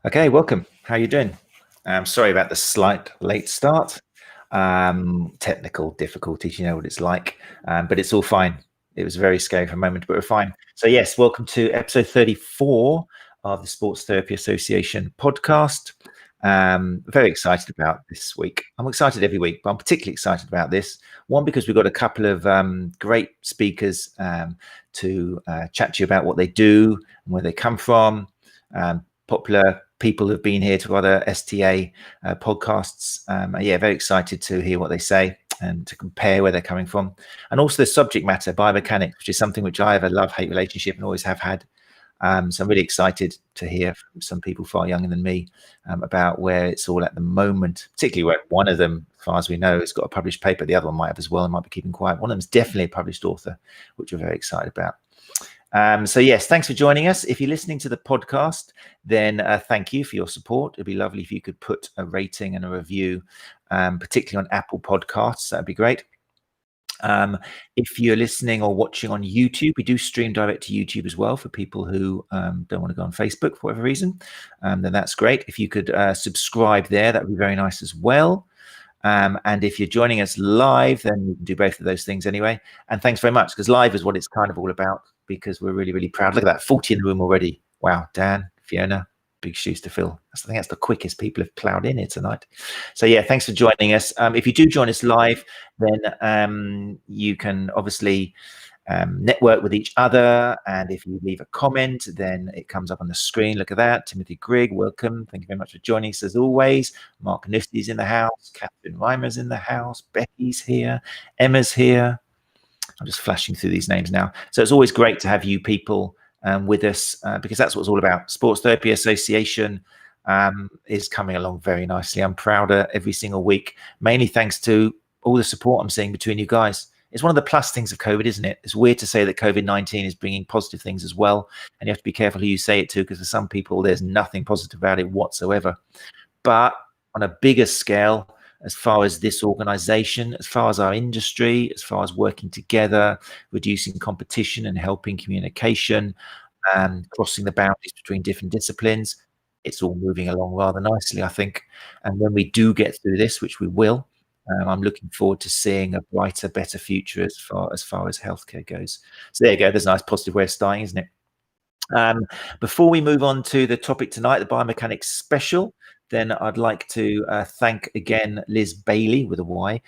Okay, welcome. How are you doing? Sorry about the slight late start. Technical difficulties, you know what it's like, but it's all fine. It was very scary for a moment, but we're fine. So yes, welcome to episode 34 of the Sports Therapy Association podcast. Very excited about this week. I'm excited every week, but I'm particularly excited about this one because we've got a couple of great speakers to chat to you about what they do and where they come from. Popular people who've been here to other STA podcasts. Yeah, very excited to hear what they say and to compare where they're coming from. And also the subject matter, biomechanics, which is something which I have a love-hate relationship and always have had. So I'm really excited to hear from some people far younger than me about where it's all at the moment, particularly where one of them, as far as we know, has got a published paper. The other one might have as well and might be keeping quiet. One of them is definitely a published author, which we're very excited about. So yes, thanks for joining us. If you're listening to the podcast, then thank you for your support. It'd be lovely if you could put a rating and a review, particularly on Apple Podcasts. That'd be great. If you're listening or watching on YouTube, we do stream direct to YouTube as well for people who don't want to go on Facebook for whatever reason. Then that's great. If you could subscribe there, that would be very nice as well. And if you're joining us live, then you can do both of those things anyway. And thanks very much, because live is what it's kind of all about, because we're really, really proud. Look at that, 40 in the room already. Wow, Dan, Fiona, big shoes to fill. I think that's the quickest people have plowed in here tonight. So yeah, thanks for joining us. If you do join us live, then you can obviously network with each other, and if you leave a comment, then it comes up on the screen. Look at that. Timothy Grigg, welcome. Thank you very much for joining us as always. Mark Nifty's in the house. Catherine Reimer's in the house. Becky's here. Emma's here. I'm just flashing through these names now. So it's always great to have you people with us because that's what it's all about. Sports Therapy Association is coming along very nicely. I'm prouder every single week, mainly thanks to all the support I'm seeing between you guys. It's one of the plus things of COVID, isn't it? It's weird to say that COVID-19 is bringing positive things as well. And you have to be careful who you say it to, because for some people, there's nothing positive about it whatsoever. But on a bigger scale, as far as this organization, as far as our industry, as far as working together, reducing competition and helping communication, and crossing the boundaries between different disciplines, it's all moving along rather nicely, I think. And when we do get through this, which we will, I'm looking forward to seeing a brighter, better future as far as healthcare goes. So there you go. There's a nice positive way of starting, isn't it? Before we move on to the topic tonight, the Biomechanics Special, then I'd like to thank again Liz Bailey with a Y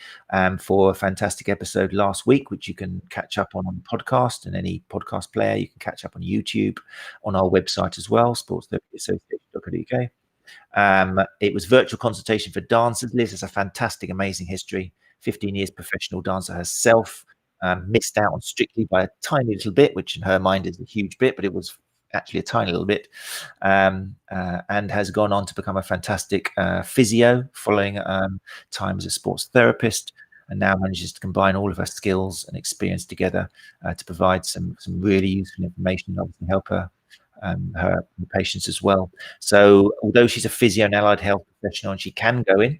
for a fantastic episode last week, which you can catch up on the podcast and any podcast player. You can catch up on YouTube, on our website as well, sportstherapyassociation.co.uk. It was virtual consultation for dancers. Liz has a fantastic, amazing history. 15 years professional dancer herself. Missed out on Strictly by a tiny little bit, which in her mind is a huge bit, but it was actually a tiny little bit, and has gone on to become a fantastic physio following time as a sports therapist, and now manages to combine all of her skills and experience together to provide some really useful information and obviously help her patients as well. So although she's a physio and allied health professional and she can go in,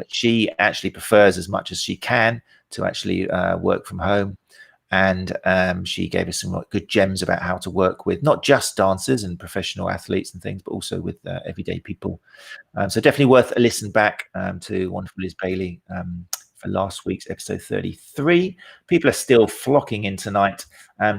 she actually prefers as much as she can to actually work from home. And she gave us some good gems about how to work with not just dancers and professional athletes and things, but also with everyday people. So definitely worth a listen back to wonderful Liz Bailey for last week's episode 33. People are still flocking in tonight.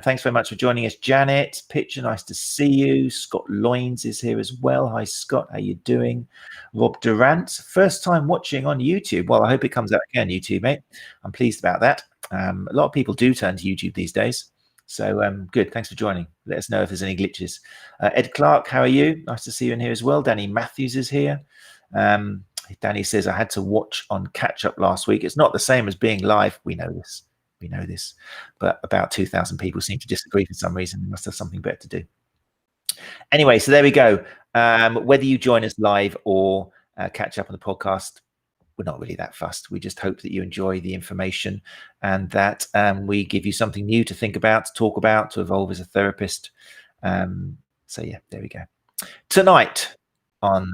Thanks very much for joining us, Janet. Pitcher, nice to see you. Scott Loynes is here as well. Hi, Scott. How you doing? Rob Durant, first time watching on YouTube. Well, I hope it comes out again, YouTube, mate. I'm pleased about that. A lot of people do turn to YouTube these days. So good. Thanks for joining. Let us know if there's any glitches. Ed Clark, how are you? Nice to see you in here as well. Danny Matthews is here. Danny says, I had to watch on Catchup last week. It's not the same as being live. We know this. We know this. But about 2,000 people seem to disagree for some reason. They must have something better to do. Anyway, so there we go. Whether you join us live or catch up on the podcast, we're not really that fussed. We just hope that you enjoy the information and that we give you something new to think about, to talk about, to evolve as a therapist. So yeah, there we go. Tonight on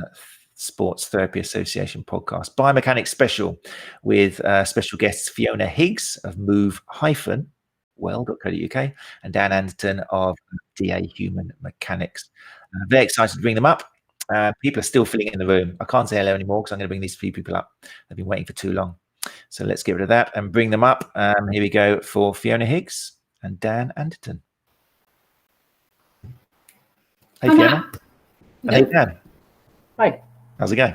Sports Therapy Association podcast, Biomechanics Special with special guests Fiona Higgs of move-well.co.uk and Dan Anderton of DA Human Mechanics. Very excited to bring them up. People are still filling in the room. I can't say hello anymore because I'm going to bring these few people up. They've been waiting for too long. So let's get rid of that and bring them up. Here we go for Fiona Higgs and Dan Anderton. Hey, Fiona. And hey, Dan. Hi. How's it going?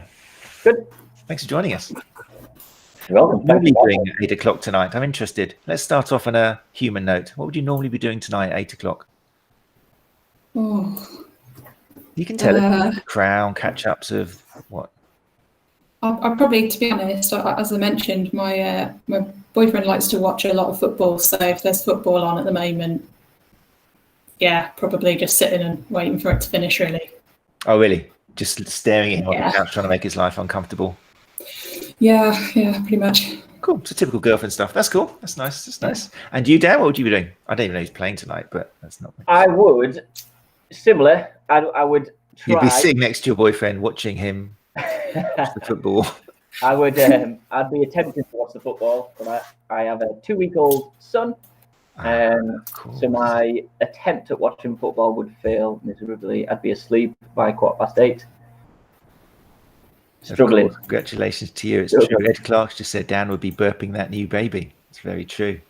Good. Thanks for joining us. You're welcome. What are you doing at 8 o'clock tonight? I'm interested. Let's start off on a human note. What would you normally be doing tonight at 8 o'clock? Oh. You can tell us. Crown, catch-ups of what? I'll probably, to be honest, as I mentioned, my boyfriend likes to watch a lot of football. So if there's football on at the moment, yeah, probably just sitting and waiting for it to finish, really. Oh, really? Just staring at him on the couch, trying to make his life uncomfortable. Yeah, pretty much. Cool. It's a typical girlfriend stuff. That's cool. That's nice. That's nice. And you, Dan, what would you be doing? I don't even know he's playing tonight, but that's not. I would, similar. I would try. You'd be sitting next to your boyfriend, watching him watch the football. I would. I'd be attempting to watch the football, but I have a 2-week-old son. Cool. So my attempt at watching football would fail miserably. I'd be asleep by 8:15. Struggling. Congratulations to you. It's true. Ed Clark's just said Dan would be burping that new baby. It's very true.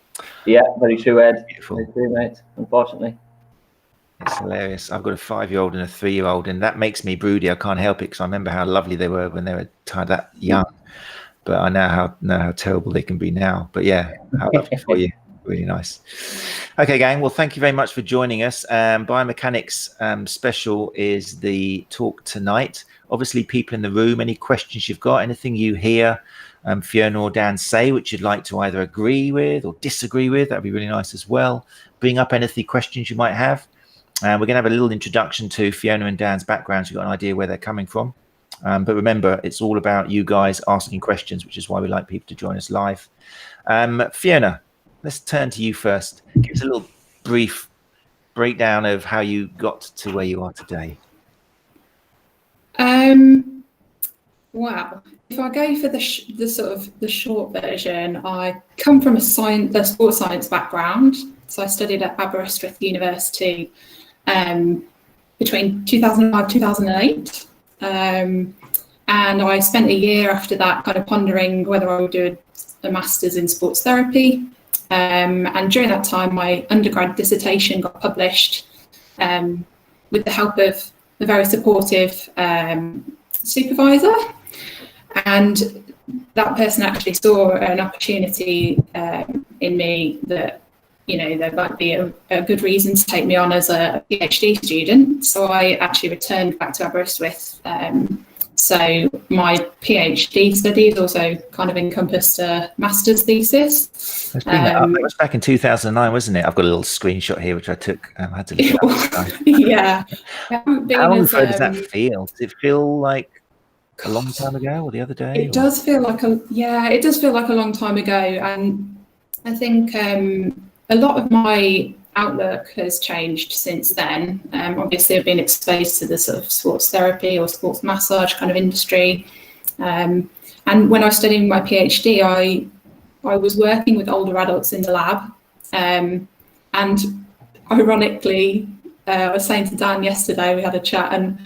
Yeah, very true, Ed. Beautiful. Very true, mate. Unfortunately. It's hilarious. I've got a 5-year-old and a 3-year-old, and that makes me broody. I can't help it because I remember how lovely they were when they were that young. But I know how terrible they can be now. But yeah, how lovely for you. Really nice. Okay, gang. Well, thank you very much for joining us. Biomechanics Special is the talk tonight. Obviously, people in the room, any questions you've got, anything you hear Fiona or Dan say, which you'd like to either agree with or disagree with, that'd be really nice as well. Bring up any questions you might have. We're going to have a little introduction to Fiona and Dan's backgrounds. You've got an idea where they're coming from. But remember, it's all about you guys asking questions, which is why we like people to join us live. Fiona, let's turn to you first. Give us a little brief breakdown of how you got to where you are today. Wow. If I go for the short version, I come from a sports science background. So I studied at Aberystwyth University between 2005 2008. And I spent a year after that kind of pondering whether I would do a master's in sports therapy. And during that time, my undergrad dissertation got published with the help of a very supportive supervisor. And that person actually saw an opportunity in me that, there might be a good reason to take me on as a PhD student. So I actually returned back to Aberystwyth. So my PhD studies also kind of encompassed a master's thesis. That was back in 2009, wasn't it? I've got a little screenshot here, which I took. I had to look it up. Yeah. How long ago does that feel? Does it feel like a long time ago or the other day? It does feel like it does feel like a long time ago. And I think a lot of my outlook has changed since then. Obviously, I've been exposed to the sort of sports therapy or sports massage kind of industry. And when I was studying my PhD, I was working with older adults in the lab. And ironically, I was saying to Dan yesterday, we had a chat, and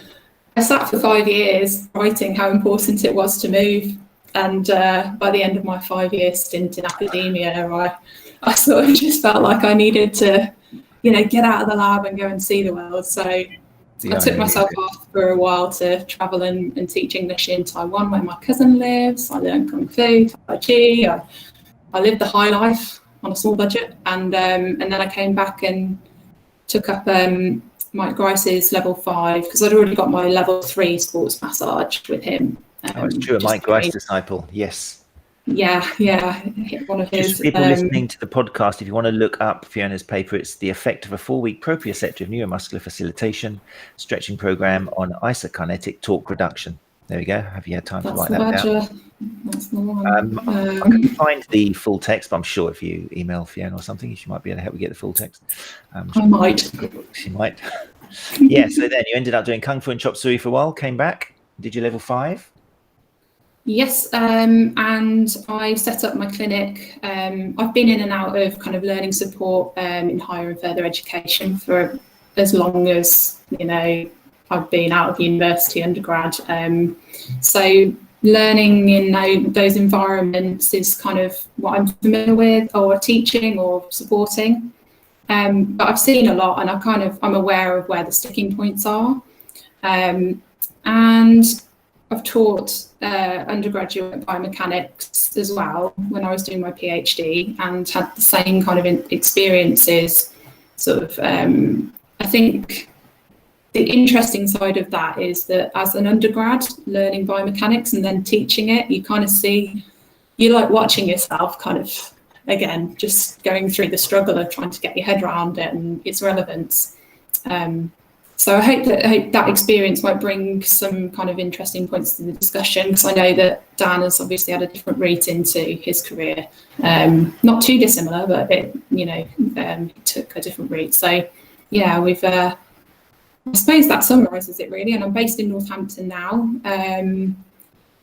I sat for 5 years writing how important it was to move. And by the end of my 5-year stint in academia, I sort of just felt like I needed to, get out of the lab and go and see the world. So I took myself off for a while to travel and teach English in Taiwan, where my cousin lives. I learned Kung Fu, Tai Chi. I lived the high life on a small budget. And then I came back and took up Mike Grice's level 5, because I'd already got my level 3 sports massage with him. It's true, a Mike Grice disciple, yes. Yeah, one of his. Just people listening to the podcast, if you want to look up Fiona's paper, it's the effect of a 4-week proprioceptive neuromuscular facilitation stretching program on isokinetic torque reduction. There we go. Have you had time to write that down? That's the one. I couldn't find the full text, but I'm sure if you email Fiona or something, she might be able to help you get the full text. I might. She might. Yeah, so then you ended up doing Kung Fu and Chop Suey for a while, came back, did your level 5? Yes, and I set up my clinic. I've been in and out of kind of learning support in higher and further education for as long as, I've been out of university undergrad. So learning in those environments is kind of what I'm familiar with, or teaching or supporting. But I've seen a lot, and I'm aware of where the sticking points are. And I've taught undergraduate biomechanics as well when I was doing my PhD, and had the same kind of experiences. Sort of, I think the interesting side of that is that as an undergrad learning biomechanics and then teaching it, you kind of see, you like watching yourself kind of, again, just going through the struggle of trying to get your head around it and its relevance. So I hope that experience might bring some kind of interesting points to the discussion, because I know that Dan has obviously had a different route into his career, not too dissimilar, but he took a different route. So yeah, we've I suppose that summarises it really. And I'm based in Northampton now, and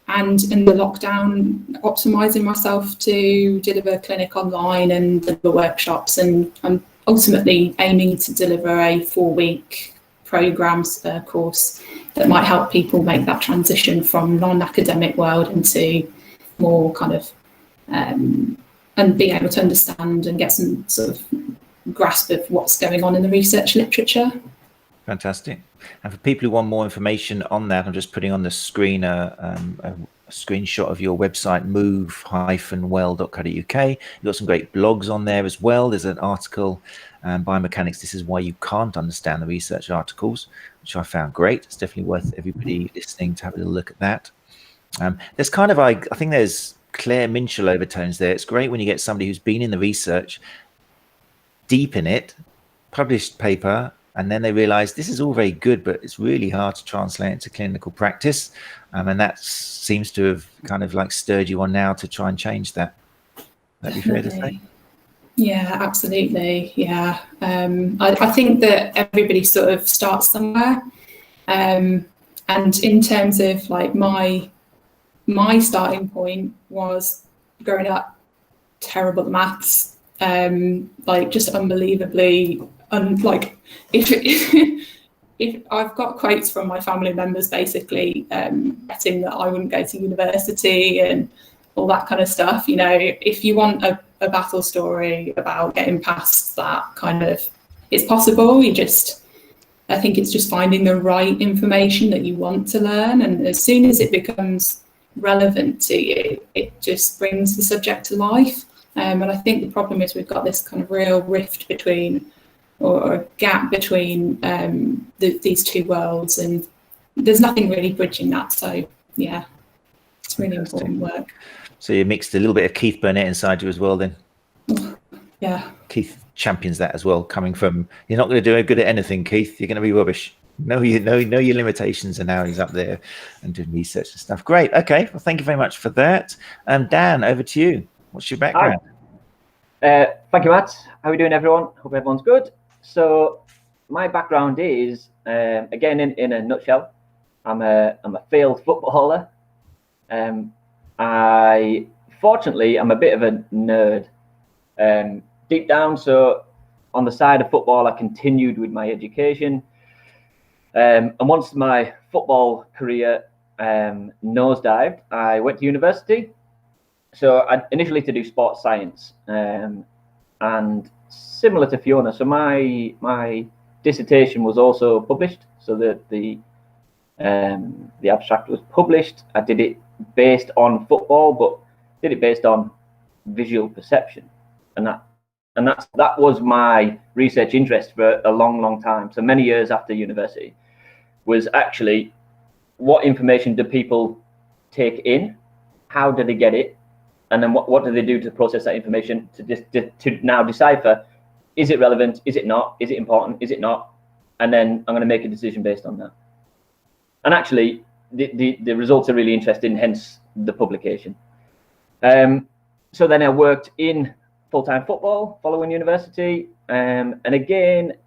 in the lockdown, optimising myself to deliver clinic online and deliver workshops, and I'm ultimately aiming to deliver a 4-week programmes course that might help people make that transition from non-academic world into more kind of and being able to understand and get some sort of grasp of what's going on in the research literature. Fantastic. And for people who want more information on that, I'm just putting on the screen a screenshot of your website, move-well.co.uk. You've got some great blogs on there as well. There's an article, Biomechanics, This is Why You Can't Understand the Research articles, which I found great. It's definitely worth everybody listening to have a little look at that. There's kind of, I think there's Claire Minshall overtones there. It's great when you get somebody who's been in the research, deep in it, published paper, and then they realize this is all very good, but it's really hard to translate into clinical practice. And that seems to have kind of like stirred you on now to try and change that. That'd be fair to say? Yeah, absolutely. Yeah. I think that everybody sort of starts somewhere. And in terms of like my starting point was growing up terrible at maths, like just unbelievably, like if I've got quotes from my family members basically betting that I wouldn't go to university and all that kind of stuff. You know, if you want a battle story about getting past that kind of, it's possible. I think it's just finding the right information that you want to learn, and as soon as it becomes relevant to you, it just brings the subject to life. And I think the problem is we've got this kind of real rift between, or a gap between these two worlds, and there's nothing really bridging that. So yeah, it's really important work. So you mixed a little bit of Keith Burnett inside you as well then? Yeah. Keith champions that as well, coming from, you're not going to do good at anything, Keith, you're going to be rubbish. Know your limitations, and now he's up there and doing research and stuff. Great. Okay. Well, thank you very much for that. Dan, over to you. What's your background? Hi. Thank you, Matt. How are we doing, everyone? Hope everyone's good. So my background is, again, in a nutshell, I'm a failed footballer. Fortunately, I'm a bit of a nerd deep down. So on the side of football, I continued with my education. And once my football career nosedived, I went to university. So I initially to do sports science, and similar to Fiona. So my dissertation was also published. So the abstract was published. I did it based on football, but did it based on visual perception, and that was my research interest for a long time. So many years after university, was actually what information do people take in, how do they get it, and then what do they do to process that information to now decipher, is it relevant, is it not, is it important, is it not, and then I'm going to make a decision based on that. And actually, the results are really interesting, hence the publication. So then I worked in full-time football following university, and again,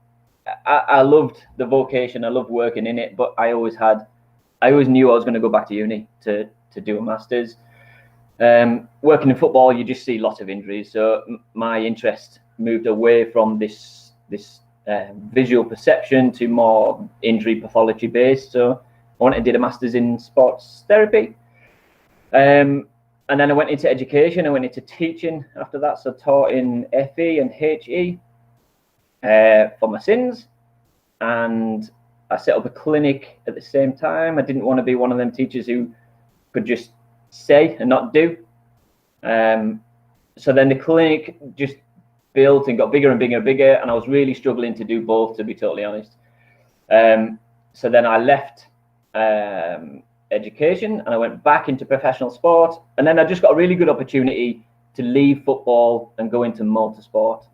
I loved the vocation, I loved working in it, but I always knew I was going to go back to uni to do a master's. Working in football, you just see lots of injuries, so my interest moved away from this visual perception to more injury pathology based. So I went and did a master's in sports therapy. And then I went into education. I went into teaching after that. So I taught in FE and HE for my sins. And I set up a clinic at the same time. I didn't want to be one of them teachers who could just say and not do. So then the clinic just built and got bigger and bigger and bigger. And I was really struggling to do both, to be totally honest. So then I left education and I went back into professional sport. And then I just got a really good opportunity to leave football and go into motorsport.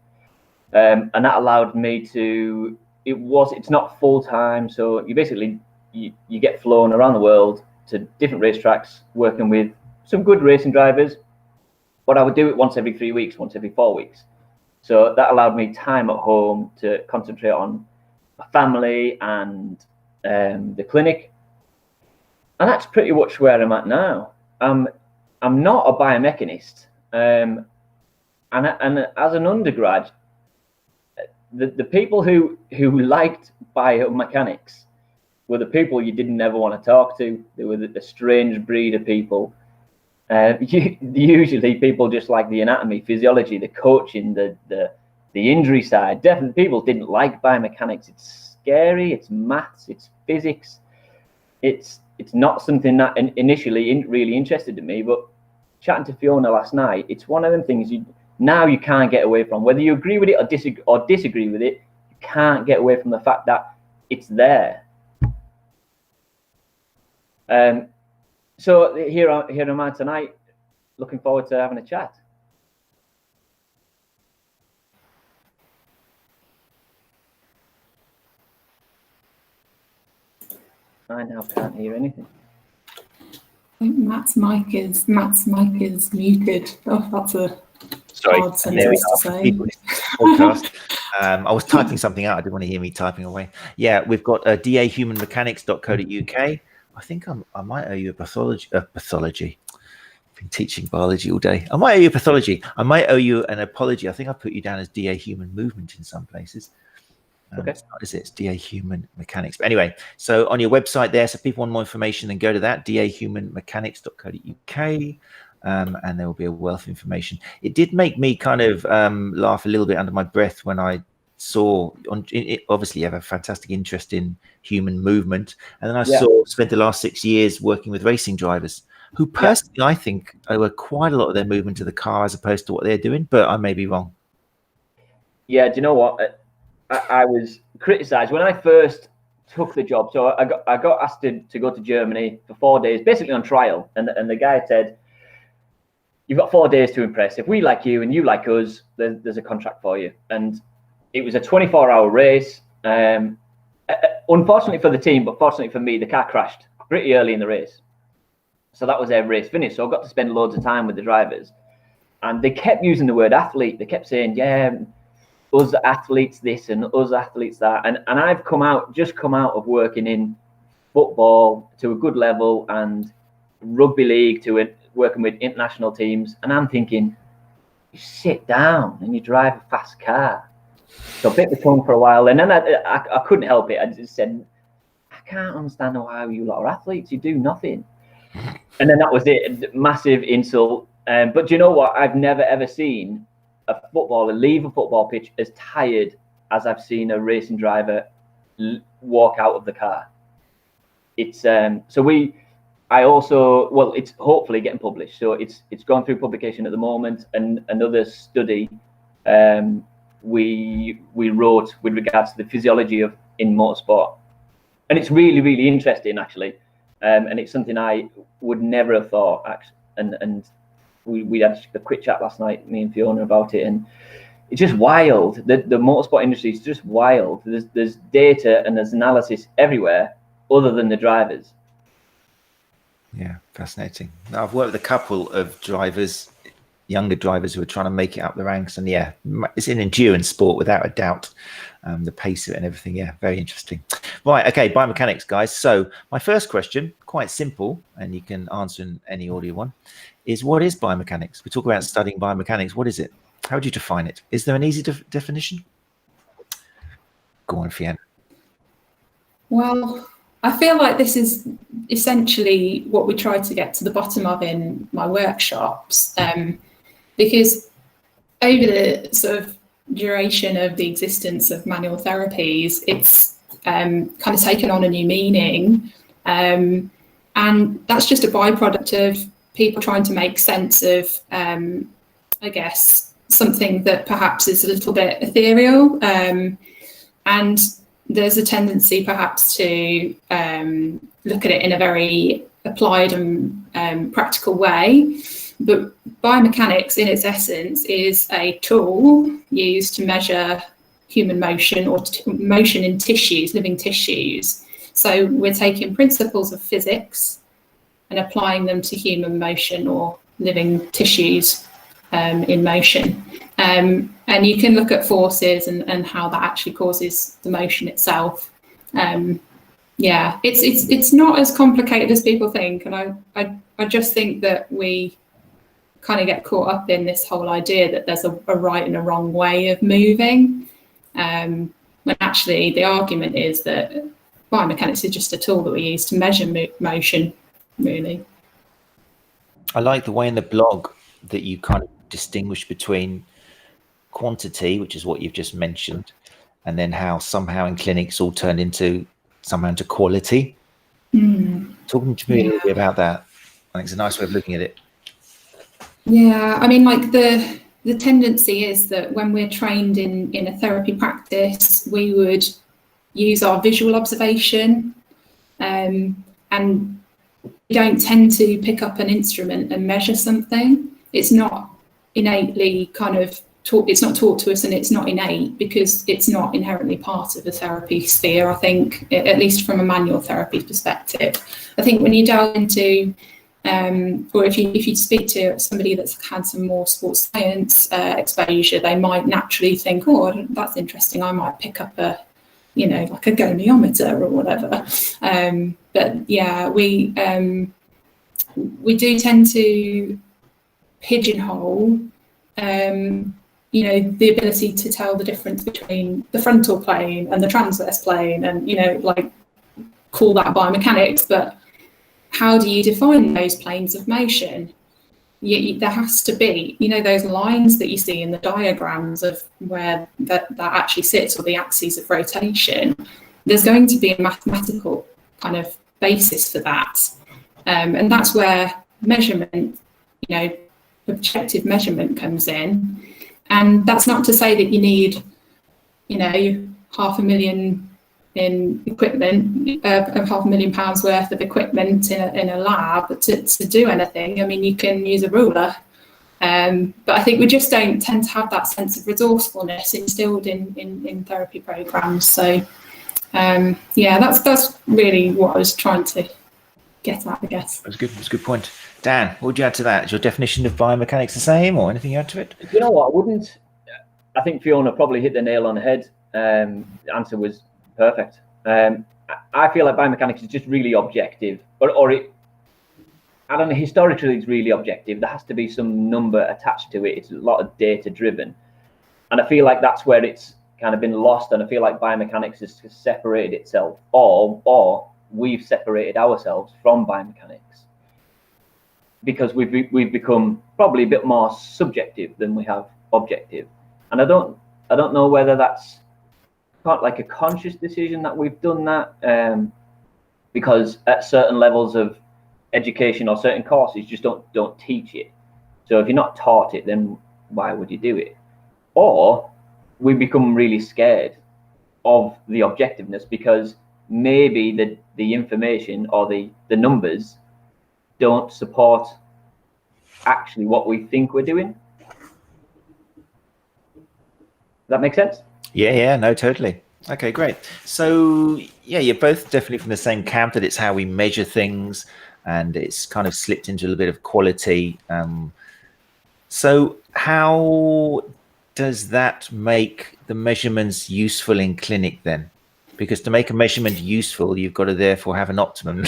And that allowed me to, it's not full time. So you basically, you get flown around the world to different racetracks, working with some good racing drivers. But I would do it once every 3 weeks, once every 4 weeks. So that allowed me time at home to concentrate on my family and the clinic. And that's pretty much where I'm at now. I'm not a biomechanist. And as an undergrad, the people who liked biomechanics were the people you didn't ever want to talk to. They were the strange breed of people. Usually people just like the anatomy, physiology, the coaching, the injury side. Definitely people didn't like biomechanics. It's scary, it's maths, it's physics. It's not something that initially really interested in me, but chatting to Fiona last night, it's one of them things you can't get away from. Whether you agree with it or disagree with it, you can't get away from the fact that it's there. So here am I tonight, looking forward to having a chat. I now can't hear anything. I think Matt's mic is muted. Oh, that's a hard sentence to say. Podcast. I was typing something out. I didn't want to hear me typing away. Yeah, we've got dahumanmechanics.co.uk. I think I might owe you a pathology. I've been teaching biology all day. I might owe you pathology. I might owe you an apology. I think I put you down as DA Human Movement in some places. Okay. It's not, is it? It's DA Human Mechanics. But anyway, so on your website there, so if people want more information, then go to that, dahumanmechanics.co.uk. And there will be a wealth of information. It did make me kind of laugh a little bit under my breath when I saw, obviously you have a fantastic interest in human movement. And then I spent the last 6 years working with racing drivers who personally, I think, owe quite a lot of their movement to the car as opposed to what they're doing, but I may be wrong. Yeah, do you know what? I was criticised when I first took the job. So I got asked to go to Germany for 4 days, basically on trial. And the guy said, "You've got 4 days to impress. If we like you and you like us, there's a contract for you." And it was a 24-hour race. Unfortunately for the team, but fortunately for me, the car crashed pretty early in the race. So that was their race finish. So I got to spend loads of time with the drivers. And they kept using the word athlete. They kept saying, yeah, us athletes this and us athletes that. And I've just come out of working in football to a good level and rugby league to it, working with international teams. And I'm thinking, you sit down and you drive a fast car. So I bit the tongue for a while. And then I couldn't help it. I just said, I can't understand why you lot are athletes. You do nothing. And then that was it. Massive insult. But do you know what? I've never, ever seen a footballer leave a football pitch as tired as I've seen a racing driver walk out of the car. It's it's hopefully getting published. So it's gone through publication at the moment. And another study we wrote with regards to the physiology in motorsport. And it's really, really interesting, actually. And it's something I would never have thought, actually. And we had a quick chat last night, me and Fiona, about it, and it's just wild. The motorsport industry is just wild. There's data and there's analysis everywhere, other than the drivers. Yeah, fascinating. Now, I've worked with a couple of drivers, younger drivers, who are trying to make it up the ranks, and yeah, it's an endurance sport without a doubt. The pace of it and everything, yeah, very interesting. Right, okay, biomechanics, guys. So my first question, quite simple, and you can answer in any audio one, is what is biomechanics? We talk about studying biomechanics. What is it? How would you define it? Is there an easy definition? Go on, Fiona. Well, I feel like this is essentially what we try to get to the bottom of in my workshops, because over the sort of duration of the existence of manual therapies, it's kind of taken on a new meaning, and that's just a byproduct of people trying to make sense of, I guess, something that perhaps is a little bit ethereal, and there's a tendency perhaps to look at it in a very applied and practical way. But biomechanics, in its essence, is a tool used to measure human motion or motion in tissues, living tissues. So we're taking principles of physics and applying them to human motion or living tissues in motion. And you can look at forces and how that actually causes the motion itself. Yeah, it's not as complicated as people think, and I just think that we kind of get caught up in this whole idea that there's a right and a wrong way of moving, when actually the argument is that biomechanics is just a tool that we use to measure motion, really. I like the way in the blog that you kind of distinguish between quantity, which is what you've just mentioned, and then how somehow in clinics all turned into somehow into quality. Talking to me a little bit about that. I think it's a nice way of looking at it. Yeah, I mean, like the tendency is that when we're trained in a therapy practice, we would use our visual observation, and we don't tend to pick up an instrument and measure something. It's not innately kind of taught, it's not taught to us, and it's not innate because it's not inherently part of the therapy sphere, I think, at least from a manual therapy perspective. I think when you delve into, or if you speak to somebody that's had some more sports science exposure, they might naturally think, oh, that's interesting, I might pick up a, you know, like a goniometer or whatever. But yeah, we do tend to pigeonhole, you know, the ability to tell the difference between the frontal plane and the transverse plane, and, you know, like call that biomechanics. But how do you define those planes of motion? There has to be, you know, those lines that you see in the diagrams of where that actually sits, or the axes of rotation. There's going to be a mathematical kind of basis for that, and that's where measurement, you know, objective measurement comes in. And that's not to say that you need, you know, £500,000 in equipment, £500,000 worth of equipment in a lab to do anything. I mean, you can use a ruler, but I think we just don't tend to have that sense of resourcefulness instilled in therapy programs. So yeah, that's really what I was trying to get at, I guess. That's good. That's a good point. Dan, what would you add to that? Is your definition of biomechanics the same, or anything you add to it? You know what? I wouldn't. I think Fiona probably hit the nail on the head. The answer was perfect. I feel like biomechanics is just really objective, or it, I don't know, historically it's really objective. There has to be some number attached to it. It's a lot of data driven. And I feel like that's where it's kind of been lost. And I feel like biomechanics has separated itself, or we've separated ourselves from biomechanics, because we've become probably a bit more subjective than we have objective. And I don't know whether that's not like a conscious decision that we've done that, because at certain levels of education or certain courses just don't teach it. So if you're not taught it, then why would you do it? Or we become really scared of the objectiveness because maybe the information or the numbers don't support actually what we think we're doing. Does that make sense? Yeah, no, totally. Okay, great. So yeah, you're both definitely from the same camp, that it's how we measure things, and it's kind of slipped into a little bit of quality. So how does that make the measurements useful in clinic then? Because to make a measurement useful, you've got to therefore have an optimum.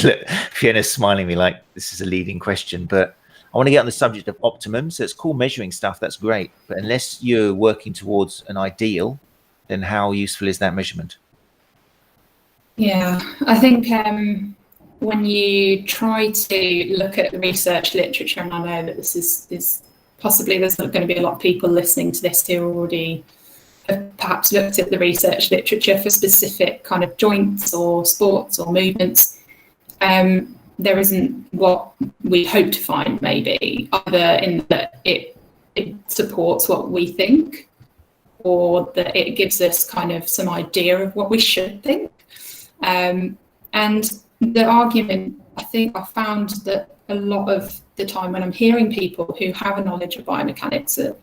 Fiona's smiling at me like this is a leading question, but I want to get on the subject of optimum. So it's cool measuring stuff, that's great. But unless you're working towards an ideal, then how useful is that measurement? Yeah, I think when you try to look at the research literature, and I know that this is possibly there's going to be a lot of people listening to this who already have perhaps looked at the research literature for specific kind of joints or sports or movements. There isn't what we hope to find, maybe, either in that it supports what we think, or that it gives us kind of some idea of what we should think. And the argument, I think I found that a lot of the time when I'm hearing people who have a knowledge of biomechanics,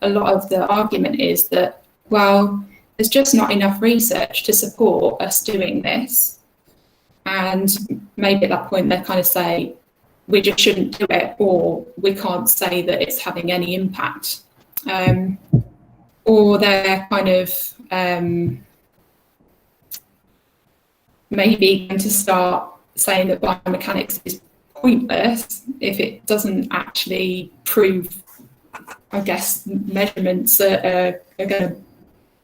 a lot of the argument is that, well, there's just not enough research to support us doing this. And maybe at that point they kind of say, we just shouldn't do it, or we can't say that it's having any impact. Or they're kind of maybe going to start saying that biomechanics is pointless if it doesn't actually prove, I guess, measurements that are going to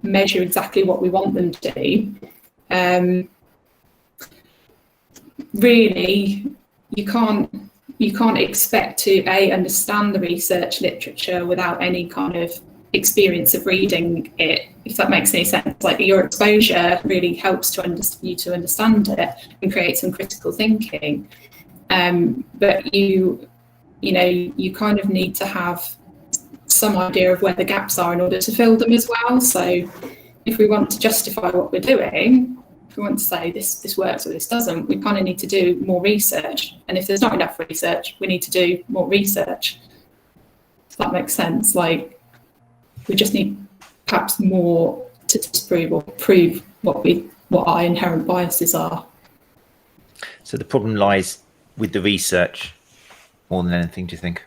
measure exactly what we want them to do. Really, you can't expect to understand the research literature without any kind of experience of reading it, if that makes any sense. Like, your exposure really helps you to understand it and create some critical thinking. But you kind of need to have some idea of where the gaps are in order to fill them as well. So if we want to justify what we're doing, if we want to say this works or this doesn't, we kind of need to do more research. And if there's not enough research, we need to do more research. If that makes sense. Like, we just need perhaps more to disprove or prove what our inherent biases are. So the problem lies with the research more than anything, do you think?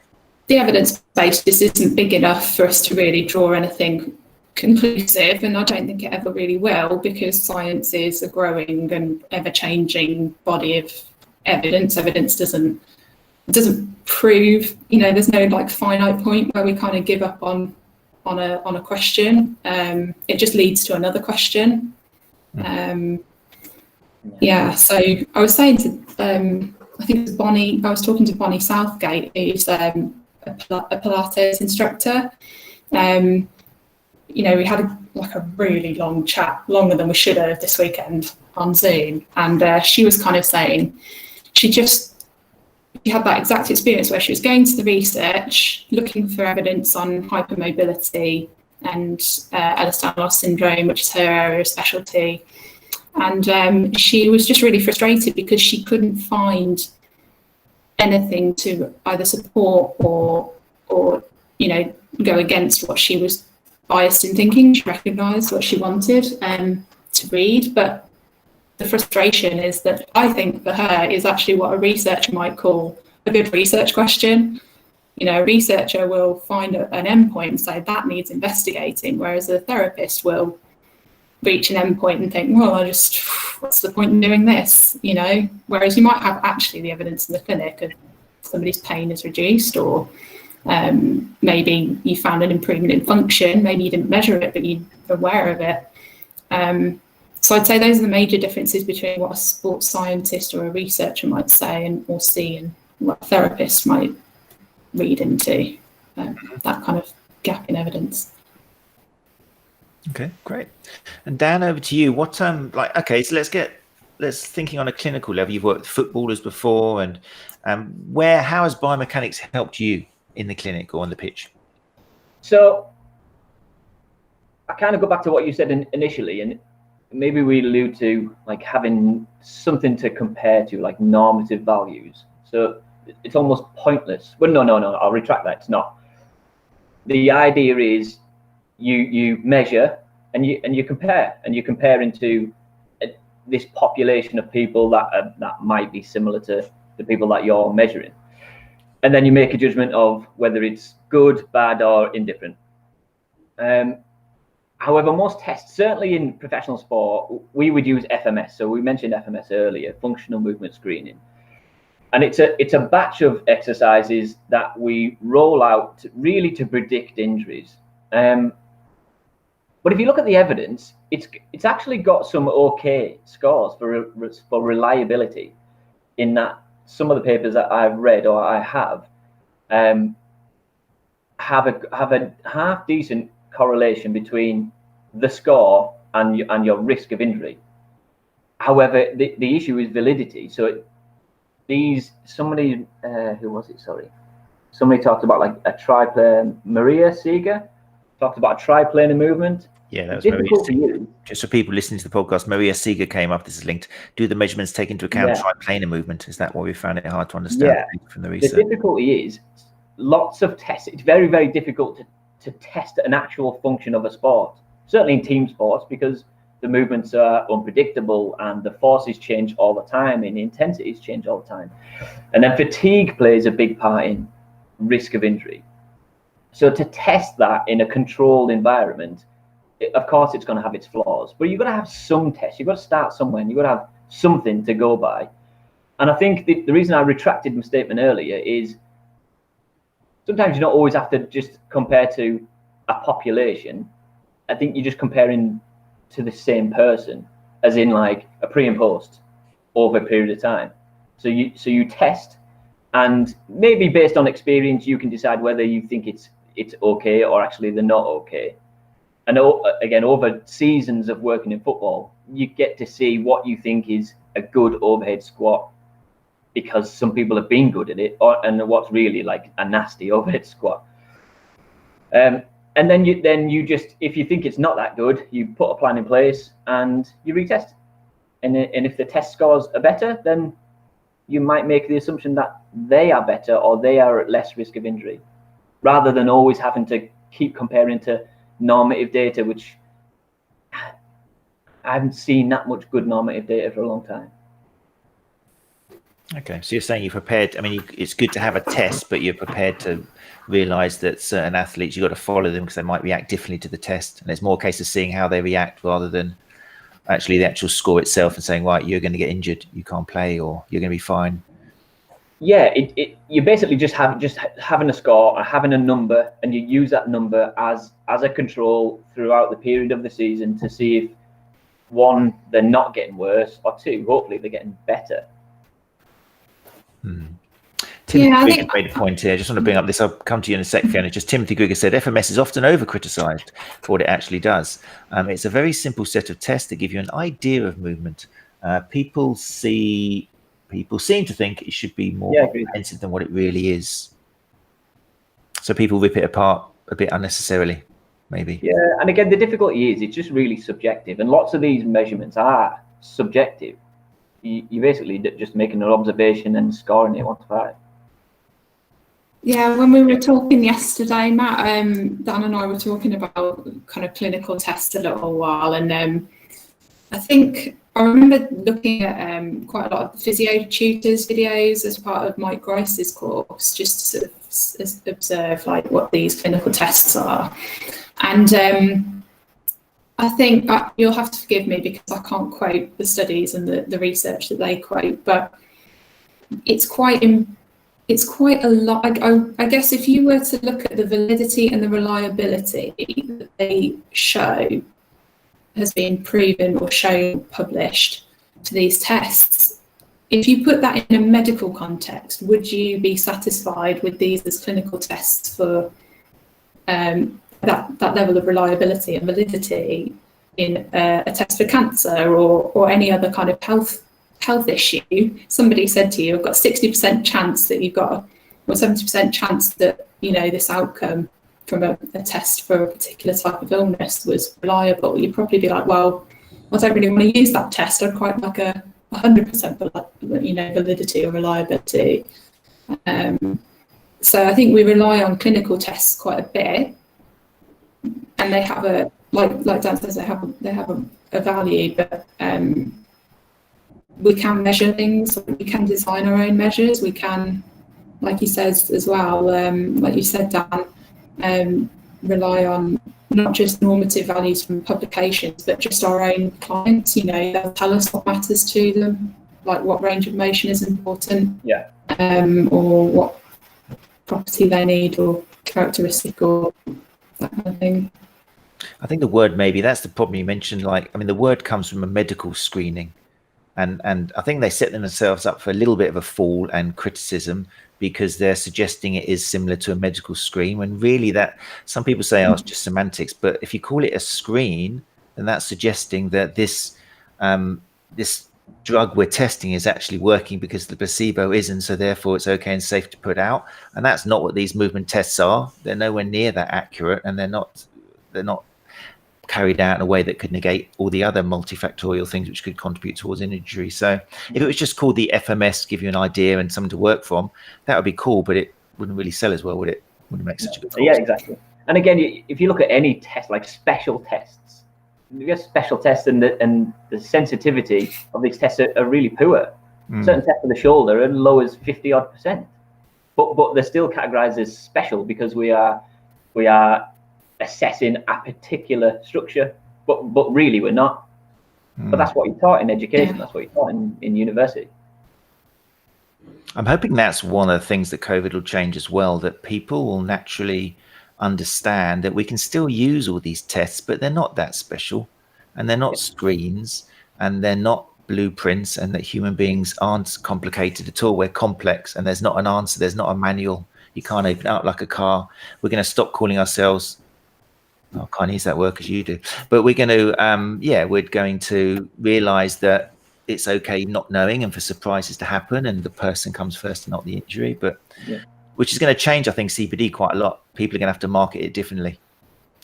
The evidence base just isn't big enough for us to really draw anything conclusive, and I don't think it ever really will, because science is a growing and ever-changing body of evidence. Evidence doesn't prove, there's no like finite point where we kind of give up on a question. It just leads to another question. So I was saying to I think it was Bonnie, I was talking to Bonnie Southgate, who's a Pilates instructor. We had a really long chat, longer than we should have, this weekend on Zoom, and she was kind of saying she had that exact experience where she was going to the research, looking for evidence on hypermobility and Ehlers-Danlos syndrome, which is her area of specialty. And she was just really frustrated because she couldn't find anything to either support or go against what she was biased in thinking. She recognised what she wanted to read, but the frustration is that I think for her is actually what a researcher might call a good research question. A researcher will find an endpoint and say that needs investigating, whereas a therapist will reach an endpoint and think, well, what's the point in doing this? Whereas you might have actually the evidence in the clinic of somebody's pain is reduced, or maybe you found an improvement in function, maybe you didn't measure it, but you're aware of it. So I'd say those are the major differences between what a sports scientist or a researcher might say or see, and what a therapist might read into, that kind of gap in evidence. Okay, great. And Dan, over to you. What so let's thinking on a clinical level. You've worked with footballers before, and how has biomechanics helped you in the clinic or on the pitch? So I kind of go back to what you said initially, and maybe we allude to like having something to compare to, like normative values. So it's almost pointless. Well, no, I'll retract that. It's not. The idea is you measure and you compare, and you're comparing to this population of people that might be similar to the people that you're measuring, and then you make a judgment of whether it's good, bad, or indifferent. However, most tests, certainly in professional sport, we would use FMS. So we mentioned FMS earlier, functional movement screening. And it's a batch of exercises that we roll out really to predict injuries. But if you look at the evidence, it's actually got some okay scores for reliability, in that some of the papers that I've read or I have a half decent correlation between the score and your risk of injury. However, the issue is validity. So somebody who was it? Sorry, somebody talked about like a triplanar. Maria Seeger talked about a triplanar movement. Yeah, that was difficult to use. Just for people listening to the podcast, Maria Seeger came up. This is linked. Do the measurements take into account triplanar movement? Is that why we found it hard to understand from the research? The difficulty is lots of tests. It's very, very difficult to test an actual function of a sport, certainly in team sports, because the movements are unpredictable and the forces change all the time and the intensities change all the time. And then fatigue plays a big part in risk of injury. So to test that in a controlled environment, of course, it's going to have its flaws, but you've got to have some tests. You've got to start somewhere and you've got to have something to go by. And I think the reason I retracted my statement earlier is sometimes you don't always have to just compare to a population. I think you're just comparing to the same person, as in like a pre and post over a period of time. So you test, and maybe based on experience, you can decide whether you think it's okay or actually they're not okay. And again, over seasons of working in football, you get to see what you think is a good overhead squat, because some people have been good at it, and what's really like a nasty overhead squat. And then you just, if you think it's not that good, you put a plan in place and you retest. And if the test scores are better, then you might make the assumption that they are better or they are at less risk of injury, rather than always having to keep comparing to normative data, which I haven't seen that much good normative data for a long time. Okay, so you're saying you're prepared. I mean, it's good to have a test, but you're prepared to realize that certain athletes, you've got to follow them because they might react differently to the test. And it's more a case of seeing how they react rather than actually the actual score itself and saying, right, you're going to get injured, you can't play, or you're going to be fine. Yeah, you basically just having a score or having a number, and you use that number as a control throughout the period of the season to see if, one, they're not getting worse, or two, hopefully they're getting better. Timothy Grigg made a point here. I just want to bring up this. I'll come to you in a sec, Fiona. Just Timothy Grigg said FMS is often over-criticised for what it actually does. It's a very simple set of tests that give you an idea of movement. People seem to think it should be more comprehensive than what it really is. So people rip it apart a bit unnecessarily, maybe. Yeah, and again, the difficulty is it's just really subjective, and lots of these measurements are subjective. You basically just making an observation and scoring it 1 to 5. Yeah, when we were talking yesterday, Matt, Dan and I were talking about kind of clinical tests a little while, and I think I remember looking at quite a lot of the physio tutors videos as part of Mike Grice's course, just to sort of observe like what these clinical tests are. And I think you'll have to forgive me because I can't quote the studies and the research that they quote, but it's quite a lot. I guess if you were to look at the validity and the reliability that they show has been proven or shown, published to these tests, if you put that in a medical context, would you be satisfied with these as clinical tests for that level of reliability and validity in a test for cancer or any other kind of health issue? Somebody said to you, I've got 60% chance that you've got, or 70% chance that, you know, this outcome from a test for a particular type of illness was reliable. You'd probably be like, well, I don't really want to use that test. I'd quite like a 100% validity or reliability. So I think we rely on clinical tests quite a bit, and they have a, like Dan says, they have a value, but we can measure things, we can design our own measures, we can, like he says as well, like you said, Dan, rely on not just normative values from publications, but just our own clients. You know, they'll tell us what matters to them, like what range of motion is important, or what property they need or characteristic or that kind of thing. I think the word maybe that's the problem you mentioned. Like, I mean, the word comes from a medical screening, and I think they set themselves up for a little bit of a fall and criticism because they're suggesting it is similar to a medical screen when really that some people say, oh, it's just semantics. But if you call it a screen, then that's suggesting that this this drug we're testing is actually working because the placebo isn't, so therefore it's okay and safe to put out. And that's not what these movement tests are. They're nowhere near that accurate, and they're not carried out in a way that could negate all the other multifactorial things which could contribute towards an injury. So if it was just called the FMS, give you an idea and something to work from, that would be cool, but it wouldn't really sell as well, would it? Wouldn't make such a good course. Yeah, exactly. And again, if you look at any test, like special tests, you get special tests and the sensitivity of these tests are really poor. Certain tests for the shoulder are low as 50-odd%. But they're still categorized as special because we are assessing a particular structure, but really we're not. But that's what you're taught in education. That's what you're taught in university. I'm hoping that's one of the things that COVID will change as well, that people will naturally understand that we can still use all these tests, but they're not that special, and they're not screens, and they're not blueprints, and that human beings aren't complicated at all. We're complex, and there's not an answer. There's not a manual. You can't open it up like a car. We're going to stop calling ourselves, I can't use that word because you do, but we're going to, we're going to realize that it's okay not knowing and for surprises to happen, and the person comes first and not the injury, but which is going to change, I think, CPD quite a lot. People are going to have to market it differently.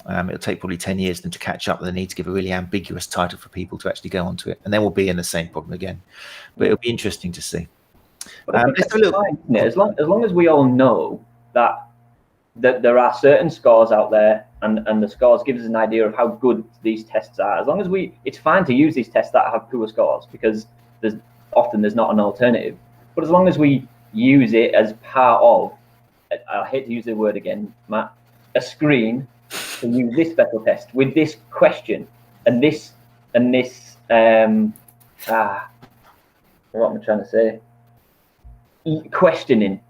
It'll take probably 10 years for them to catch up. They need to give a really ambiguous title for people to actually go onto it, and then we'll be in the same problem again. But it'll be interesting to see. As long as we all know that there are certain scores out there, and the scores give us an idea of how good these tests are. As long as it's fine to use these tests that have poor scores because there's not an alternative. But as long as we use it as part of, I hate to use the word again, Matt, a screen to use this special test with this question and this what am I trying to say? Questioning.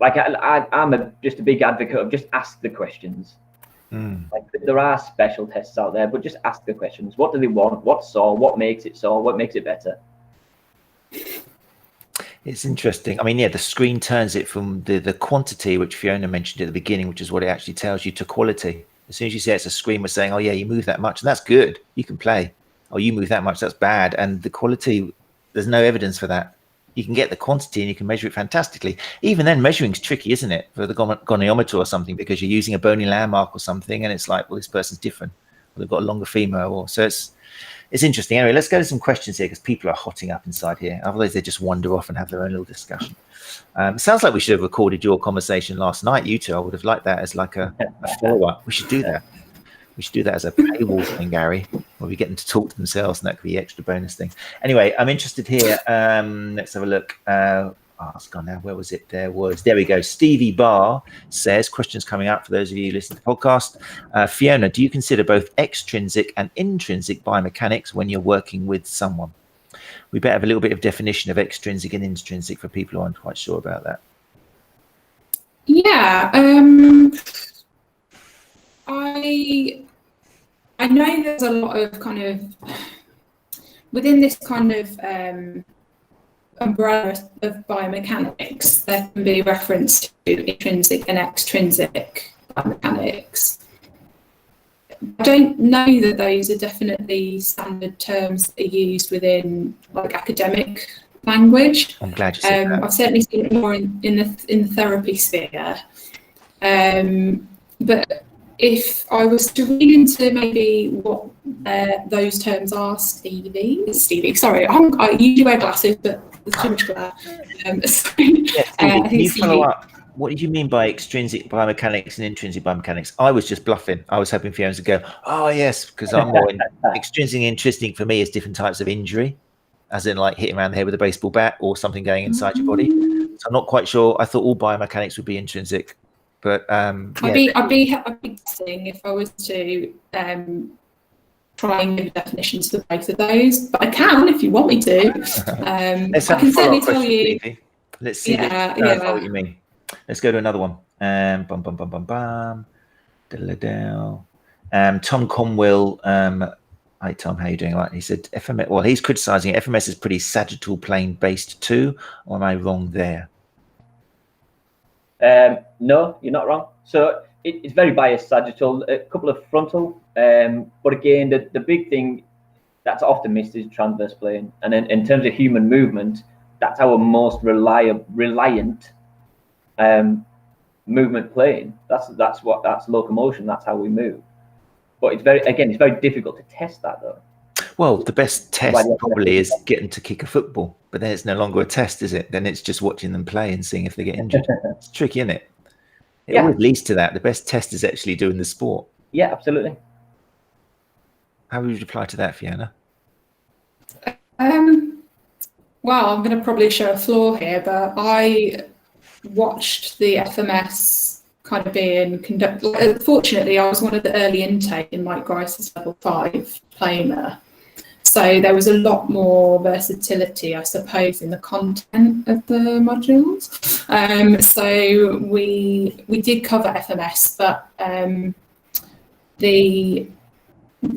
Like I'm just a big advocate of just ask the questions. Like there are special tests out there, but just ask the questions. What do they want? What's so? What makes it so? What makes it better? It's interesting. I mean, the screen turns it from the quantity, which Fiona mentioned at the beginning, which is what it actually tells you, to quality. As soon as you say it's a screen, we're saying, oh yeah, you move that much, and that's good. You can play. Oh, you move that much, that's bad. And the quality, there's no evidence for that. You can get the quantity and you can measure it fantastically. Even then, measuring's tricky, isn't it, for the goniometer or something, because you're using a bony landmark or something, and it's like, well, this person's different. Well, they've got a longer femur, or so it's interesting. Anyway, let's go to some questions here because people are hotting up inside here. Otherwise, they just wander off and have their own little discussion. Sounds like we should have recorded your conversation last night, you two. I would have liked that as like a follow-up. We should do that. We should do that as a paywall thing, Gary, where we get them to talk to themselves, and that could be extra bonus thing. Anyway, I'm interested here. Let's have a look. It's gone now. Where was it? There we go. Stevie Barr says, questions coming up for those of you who listen to the podcast. Fiona, do you consider both extrinsic and intrinsic biomechanics when you're working with someone? We better have a little bit of definition of extrinsic and intrinsic for people who aren't quite sure about that. Yeah. I know there's a lot of kind of within this kind of umbrella of biomechanics, there can be reference to intrinsic and extrinsic biomechanics. I don't know that those are definitely standard terms that are used within like academic language. I'm glad you said that. I've certainly seen it more in the therapy sphere. But if I was to read into maybe what those terms are, Stevie, sorry, I usually wear glasses, but there's too much glare. Stevie, can you follow up? What did you mean by extrinsic biomechanics and intrinsic biomechanics? I was just bluffing. I was hoping Fiona to go, oh yes, because I'm more extrinsic and intrinsic for me is different types of injury, as in like hitting around the head with a baseball bat or something going inside your body. So I'm not quite sure. I thought all biomechanics would be intrinsic. But I'd be guessing if I was to try and give definitions for both of those, but I can if you want me to. Let's have I can certainly tell question, you. Stevie. Let's see what you mean. Let's go to another one. Tom Conwell, hi Tom, how you doing? Right, he said FMS. Well, he's criticising it. FMS is pretty sagittal plane based too. Or am I wrong there? No, you're not wrong. So it's very biased sagittal, a couple of frontal. But again, the big thing that's often missed is transverse plane. And in terms of human movement, that's our most reliant movement plane. That's locomotion. That's how we move. But it's very difficult to test that though. Well, the best test probably is getting to kick a football, but then it's no longer a test, is it? Then it's just watching them play and seeing if they get injured. It's tricky, isn't it? It always leads to that. The best test is actually doing the sport. Yeah, absolutely. How would you reply to that, Fiona? Well, I'm going to probably show a flaw here, but I watched the FMS kind of being conducted. Fortunately, I was one of the early intake in Mike Grice's level 5 planer. So there was a lot more versatility, I suppose, in the content of the modules. So we did cover FMS, but the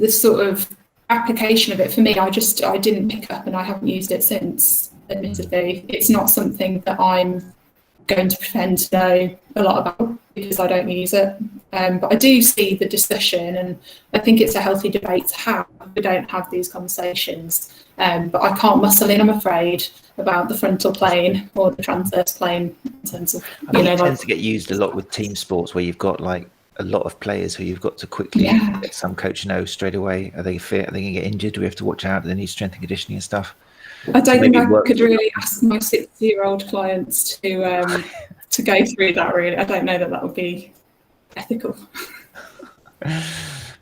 sort of application of it for me, I didn't pick up, and I haven't used it since. Admittedly, it's not something that I'm going to pretend to know a lot about because I don't use it. But I do see the discussion, and I think it's a healthy debate to have. We don't have these conversations, but I can't muscle in, I'm afraid, about the frontal plane or the transverse plane in terms of, it tends to get used a lot with team sports where you've got like a lot of players who you've got to quickly let some coach know straight away. Are they fit? Are they going to get injured? Do we have to watch out? Do they need strength and conditioning and stuff? I don't think I could really ask my 60-year-old clients to go through that, really. I don't know that would be ethical.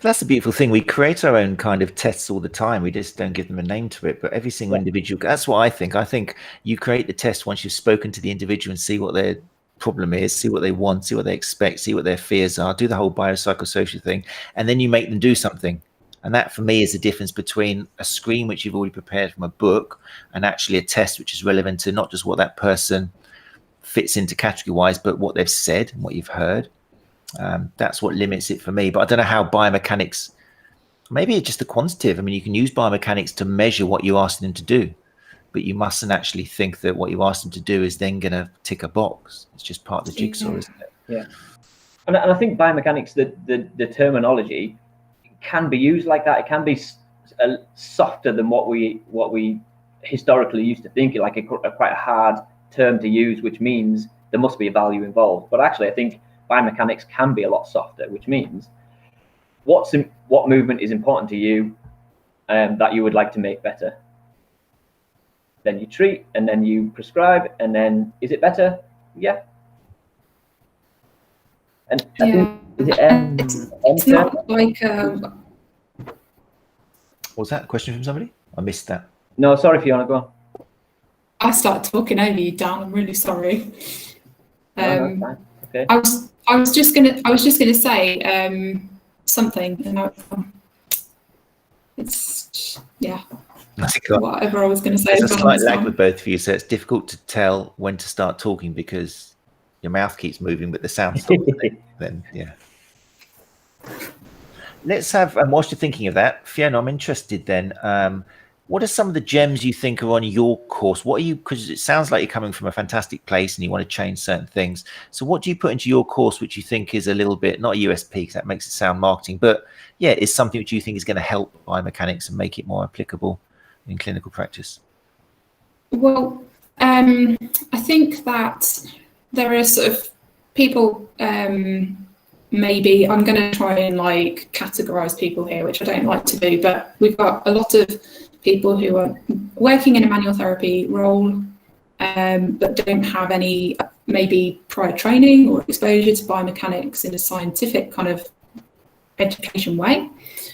That's the beautiful thing. We create our own kind of tests all the time. We just don't give them a name to it. But every single individual, that's what I think. I think you create the test once you've spoken to the individual and see what their problem is, see what they want, see what they expect, see what their fears are, do the whole biopsychosocial thing, and then you make them do something. And that for me is the difference between a screen which you've already prepared from a book and actually a test which is relevant to not just what that person fits into category wise, but what they've said and what you've heard. That's what limits it for me. But I don't know how biomechanics, maybe it's just the quantitative. I mean, you can use biomechanics to measure what you ask them to do, but you mustn't actually think that what you ask them to do is then going to tick a box. It's just part of the jigsaw, isn't it? Yeah. And I think biomechanics, the terminology can be used like that. It can be softer than what we historically used to think, like quite a hard term to use, which means there must be a value involved. But actually, I think biomechanics can be a lot softer, which means what movement is important to you that you would like to make better. Then you treat, and then you prescribe, and then is it better? Yeah. And I think, it's not like was that a question from somebody? I missed that. No, sorry, Fiona, go on. I started talking over you, Dan. I'm really sorry. No, okay. I was just gonna say something, and it's whatever I was going to say. There's a slight lag with both of you, so it's difficult to tell when to start talking because your mouth keeps moving, but the sound stops. Then, yeah. Let's have, and whilst you're thinking of that, Fiona, I'm interested then. What are some of the gems you think are on your course? What are you, because it sounds like you're coming from a fantastic place and you want to change certain things. So what do you put into your course which you think is a little bit, not a USP because that makes it sound marketing, but yeah, is something which you think is going to help biomechanics and make it more applicable in clinical practice? Well, I think that there are sort of people, maybe I'm going to try and like categorize people here, which I don't like to do, but we've got a lot of people who are working in a manual therapy role, but don't have any maybe prior training or exposure to biomechanics in a scientific kind of education way.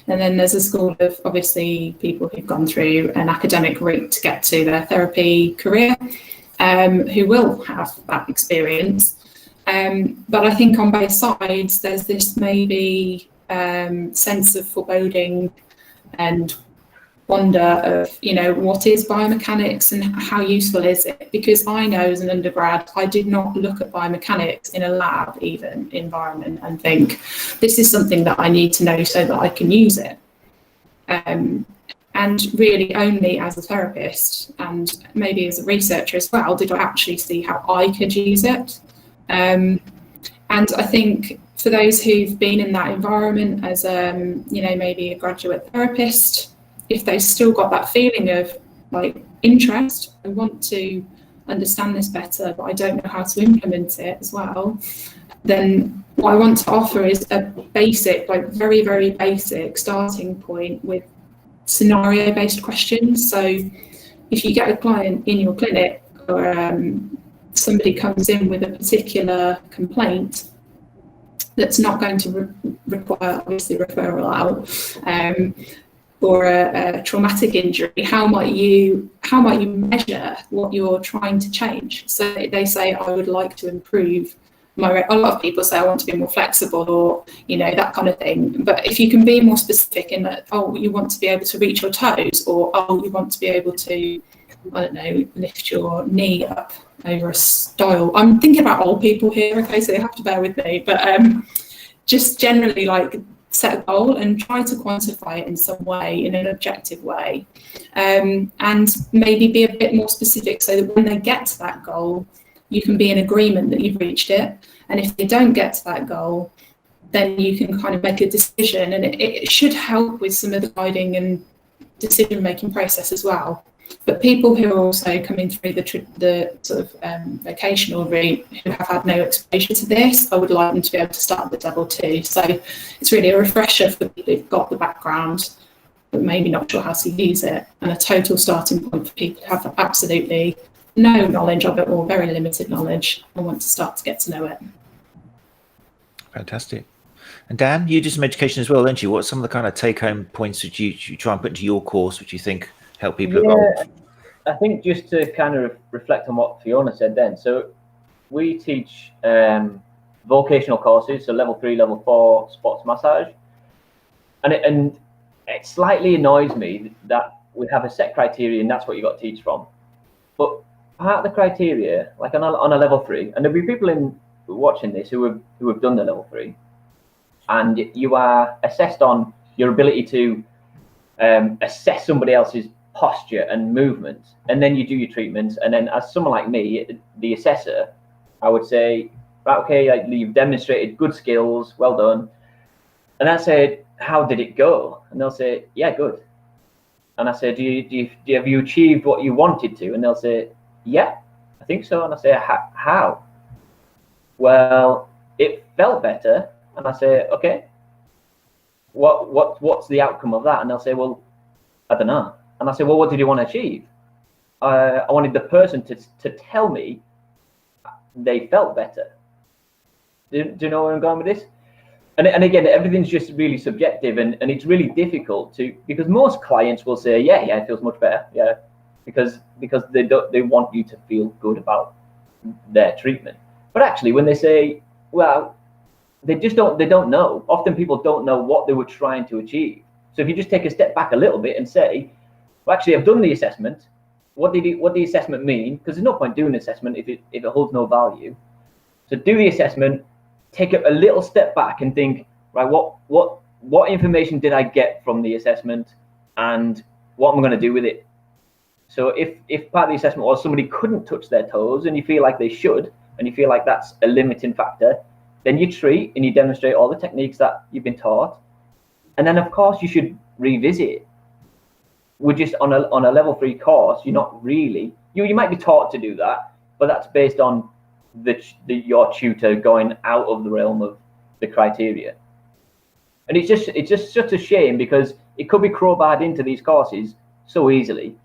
And then there's a school of obviously people who've gone through an academic route to get to their therapy career, who will have that experience. But I think on both sides, there's this maybe sense of foreboding and wonder of, you know, what is biomechanics and how useful is it? Because I know as an undergrad, I did not look at biomechanics in a lab even environment and think, this is something that I need to know so that I can use it. And really only as a therapist and maybe as a researcher as well, did I actually see how I could use it. And I think for those who've been in that environment as, you know, maybe a graduate therapist, if they've still got that feeling of like interest, I want to understand this better, but I don't know how to implement it as well, then what I want to offer is a basic, like very, very basic starting point with scenario-based questions. So if you get a client in your clinic or somebody comes in with a particular complaint that's not going to require obviously referral out, or a traumatic injury, how might you measure what you're trying to change? So they say, I would like to improve a lot of people say I want to be more flexible, or, you know, that kind of thing. But if you can be more specific in that, oh, you want to be able to reach your toes, or oh, you want to be able to, I don't know, lift your knee up over a stile. I'm thinking about old people here, okay, so you have to bear with me. But just generally, like, set a goal and try to quantify it in some way, in an objective way, and maybe be a bit more specific so that when they get to that goal, you can be in agreement that you've reached it. And if they don't get to that goal, then you can kind of make a decision, and it should help with some of the guiding and decision-making process as well. But people who are also coming through the sort of vocational route who have had no exposure to this, I would like them to be able to start with level 2. So it's really a refresher for people who've got the background but maybe not sure how to use it, and a total starting point for people who have absolutely no knowledge of it or very limited knowledge and want to start to get to know it. Fantastic. And Dan, you do some education as well, don't you? What's some of the kind of take-home points that you try and put into your course, which you think help people evolve? I think just to kind of reflect on what Fiona said then. So we teach vocational courses, so level 3, level 4 sports massage. And it slightly annoys me that we have a set criteria and that's what you got to teach from. But part of the criteria, like on a level 3, and there'll be people watching this who have done the level 3, and you are assessed on your ability to assess somebody else's posture and movement, and then you do your treatments. And then as someone like me, the assessor, I would say, right, okay, you've demonstrated good skills, well done. And I say, how did it go? And they'll say, yeah, good. And I say, have you achieved what you wanted to? And they'll say, yeah, I think so. And I say, how? Well, it felt better. And I say, okay, what's the outcome of that? And they'll say, well, I don't know. And I say, well, what did you want to achieve? I wanted the person to tell me they felt better. Do you know where I'm going with this? And again, everything's just really subjective, and it's really difficult to, because most clients will say, yeah, it feels much better, yeah, because they want you to feel good about their treatment. But actually, when they say, well, they don't know. Often people don't know what they were trying to achieve. So if you just take a step back a little bit and say, well, actually, I've done the assessment. What did the assessment mean? Because there's no point doing an assessment if it holds no value. So do the assessment, take a little step back and think, right, what information did I get from the assessment, and what am I going to do with it? So if part of the assessment was somebody couldn't touch their toes and you feel like they should, and you feel like that's a limiting factor, then you treat and you demonstrate all the techniques that you've been taught. And then, of course, you should revisit it. We're just on a level 3 course. You're not really, you might be taught to do that, but that's based on your tutor going out of the realm of the criteria. And it's just such a shame, because it could be crowbarred into these courses so easily.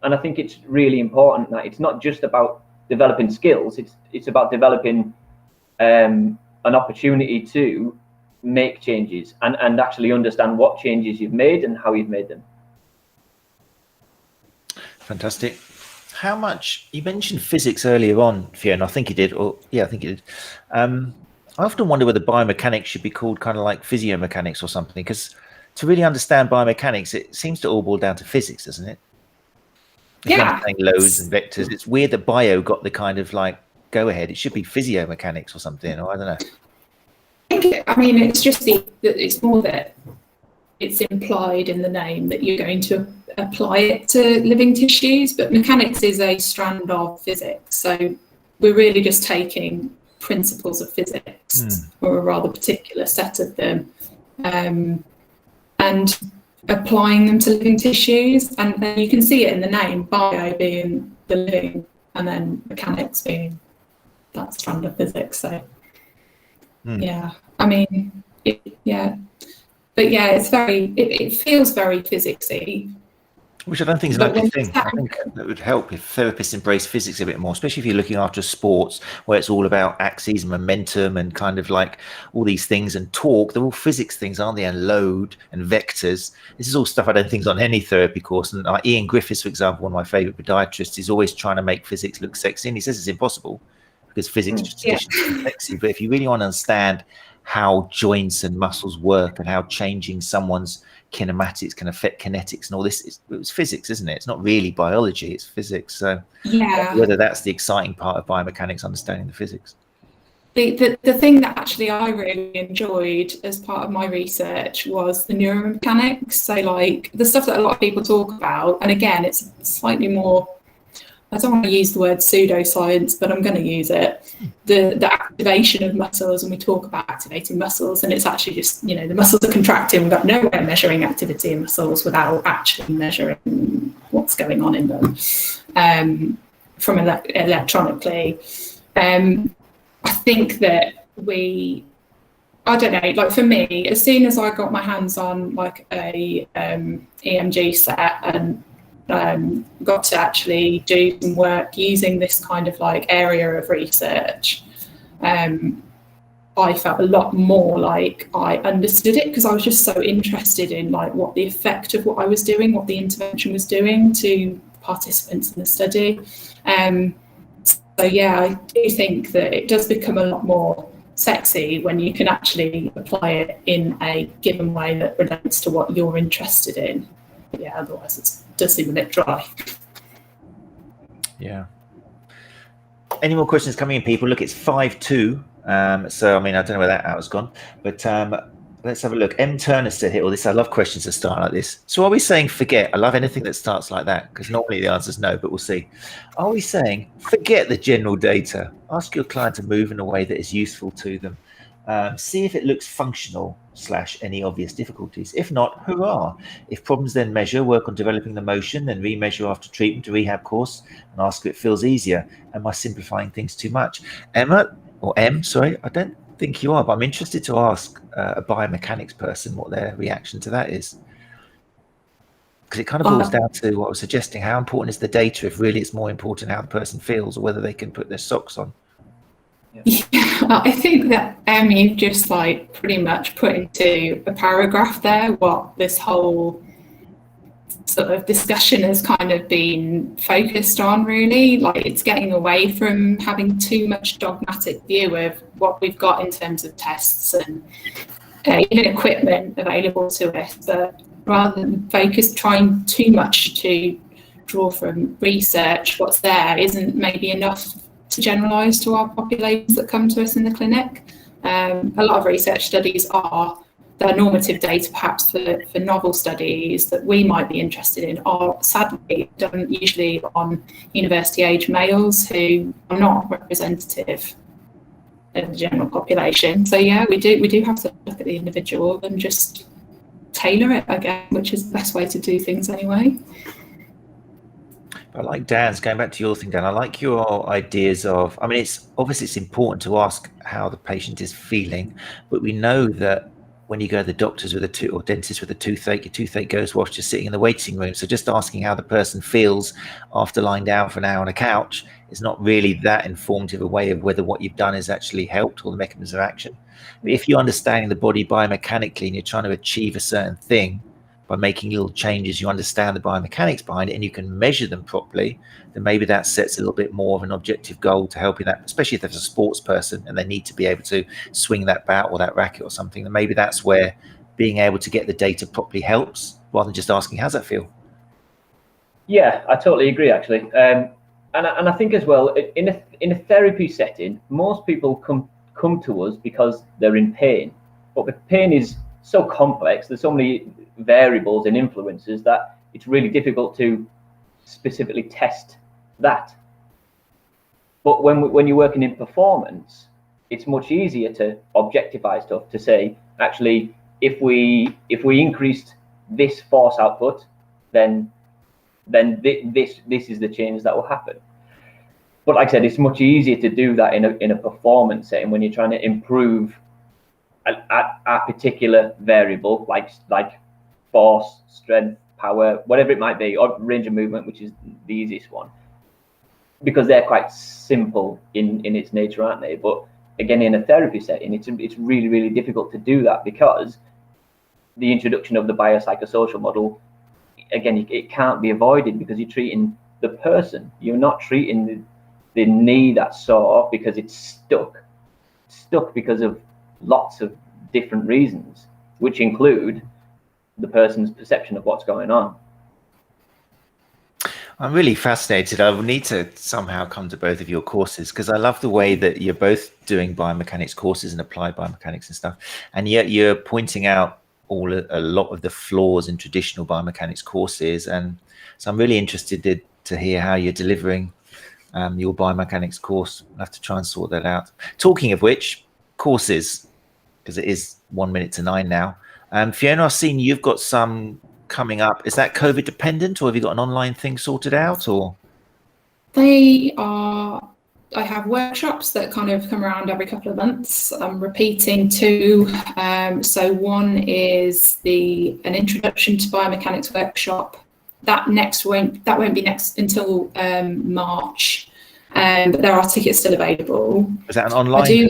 And I think it's really important that it's not just about developing skills. It's about developing an opportunity to make changes and actually understand what changes you've made and how you've made them. Fantastic. How much, you mentioned physics earlier on, Fiona, I think you did, or yeah, I think you did. I often wonder whether biomechanics should be called kind of like physiomechanics or something, because to really understand biomechanics, it seems to all boil down to physics, doesn't it? If you're understanding loads and vectors, it's weird that bio got the kind of like go ahead. It should be physiomechanics or something, or I don't know. I mean, it's just it's more that it's implied in the name that you're going to apply it to living tissues, but mechanics is a strand of physics. So we're really just taking principles of physics, or a rather particular set of them, and applying them to living tissues. And then you can see it in the name, bio being the living, and then mechanics being that strand of physics. So yeah, I mean, but yeah, it feels very physicsy. Which I don't think is an ugly thing. I think that would help if therapists embrace physics a bit more, especially if you're looking after sports where it's all about axes, momentum, and kind of like all these things, and torque. They're all physics things, aren't they? And load and vectors. This is all stuff I don't think is on any therapy course. And Ian Griffiths, for example, one of my favorite podiatrists, is always trying to make physics look sexy. And he says it's impossible because physics just is sexy. But if you really want to understand how joints and muscles work and how changing someone's kinematics can affect kinetics and all this, it's physics, isn't it? It's not really biology, it's physics. So yeah, whether that's the exciting part of biomechanics, understanding the physics. The thing that actually I really enjoyed as part of my research was the neuromechanics. So like the stuff that a lot of people talk about, and again, it's slightly more, I don't want to use the word pseudoscience, but I'm going to use it. The activation of muscles, and we talk about activating muscles, and it's actually just, the muscles are contracting. We've got no way of measuring activity in muscles without actually measuring what's going on in them from electronically. I think that I don't know, like for me, as soon as I got my hands on like a EMG set and got to actually do some work using this kind of like area of research, I felt a lot more like I understood it, because I was just so interested in like what the effect of what I was doing, what the intervention was doing to participants in the study. So yeah, I do think that it does become a lot more sexy when you can actually apply it in a given way that relates to what you're interested in. Yeah, otherwise it does seem a bit dry. Yeah. Any more questions coming in, people? Look, it's 5-2. So I mean, I don't know where that hour's gone, but let's have a look. M. Turner said here, this, I love questions that start like this. So are we saying forget? I love anything that starts like that, because normally the answer is no, but we'll see. Are we saying forget the general data? Ask your client to move in a way that is useful to them. See if it looks functional / any obvious difficulties. If not, hurrah. If problems, then measure, work on developing the motion, then remeasure after treatment to rehab course, and ask if it feels easier. Am I simplifying things too much? Emma, or M, sorry, I don't think you are, but I'm interested to ask a biomechanics person what their reaction to that is. Because it kind of boils down to what I was suggesting. How important is the data if really it's more important how the person feels, or whether they can put their socks on? Yeah, I think that you've just like pretty much put into a paragraph there what this whole sort of discussion has kind of been focused on, really. Like it's getting away from having too much dogmatic view of what we've got in terms of tests and equipment available to us, but rather than trying too much to draw from research, what's there isn't maybe enough to generalise to our populations that come to us in the clinic. A lot of research studies their normative data, perhaps for novel studies that we might be interested in, are sadly done usually on university-age males who are not representative of the general population. So yeah, we do have to look at the individual and just tailor it again, which is the best way to do things anyway. I like Dan's, going back to your thing, Dan, I like your ideas of, I mean, it's obviously it's important to ask how the patient is feeling, but we know that when you go to the doctors with or dentist with a toothache, your toothache goes whilst you're sitting in the waiting room. So just asking how the person feels after lying down for an hour on a couch is not really that informative a way of whether what you've done has actually helped or the mechanism of action. But if you're understanding the body biomechanically and you're trying to achieve a certain thing, by making little changes, you understand the biomechanics behind it and you can measure them properly, then maybe that sets a little bit more of an objective goal to help you that, especially if there's a sports person and they need to be able to swing that bat or that racket or something, then maybe that's where being able to get the data properly helps, rather than just asking, how's that feel? Yeah, I totally agree, actually. And I think as well, in a therapy setting, most people come to us because they're in pain. But the pain is so complex, there's so many variables and influences that it's really difficult to specifically test that. But when you're working in performance, it's much easier to objectify stuff, to say, actually, if we increased this force output, then this is the change that will happen. But like I said, it's much easier to do that in a performance setting when you're trying to improve a particular variable, like force, strength, power, whatever it might be, or range of movement, which is the easiest one, because they're quite simple in its nature, aren't they? But again, in a therapy setting, it's really, really difficult to do that, because the introduction of the biopsychosocial model, again, it can't be avoided, because you're treating the person. You're not treating the knee that's sore because it's stuck because of lots of different reasons, which include the person's perception of what's going on. I'm really fascinated. I will need to somehow come to both of your courses, because I love the way that you're both doing biomechanics courses and applied biomechanics and stuff, and yet you're pointing out a lot of the flaws in traditional biomechanics courses. And so I'm really interested to hear how you're delivering your biomechanics course. I'll have to try and sort that out. Talking of which, courses, because it is 1 minute to 9 now. Fiona, I've seen you've got some coming up. Is that COVID dependent, or have you got an online thing sorted out? Or they are. I have workshops that kind of come around every couple of months. I'm repeating 2. So one is an introduction to biomechanics workshop. That won't be next until March. But there are tickets still available. Is that an online thing?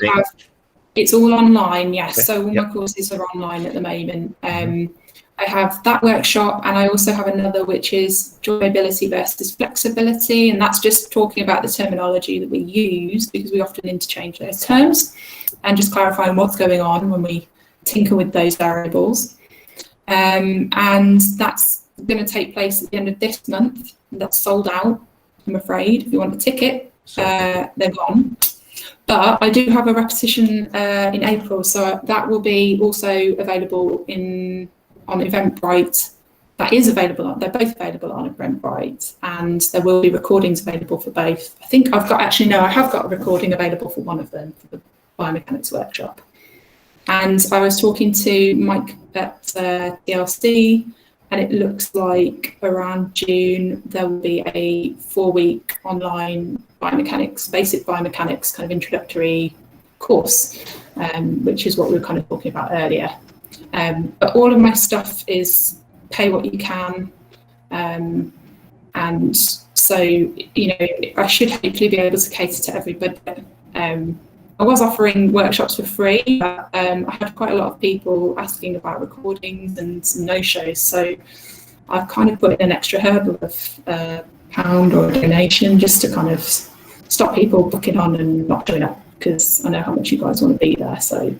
It's all online, yes. Okay. So all my courses are online at the moment. I have that workshop, and I also have another, which is joint mobility versus flexibility, and that's just talking about the terminology that we use, because we often interchange those terms, and just clarifying what's going on when we tinker with those variables. And that's going to take place at the end of this month. That's sold out, I'm afraid. If you want a ticket, they're gone. But I do have a repetition in April, so that will be also available on Eventbrite. They're both available on Eventbrite, and there will be recordings available for both. I think I have got a recording available for one of them, for the biomechanics workshop. And I was talking to Mike at TLC, and it looks like around June there will be a 4-week online basic biomechanics kind of introductory course, which is what we were kind of talking about earlier. But all of my stuff is pay what you can, and so I should hopefully be able to cater to everybody. I was offering workshops for free, but I had quite a lot of people asking about recordings and some no-shows, so I've kind of put in an extra hurdle of £1 or a donation, just to kind of stop people booking on and not showing up, because I know how much you guys want to be there. So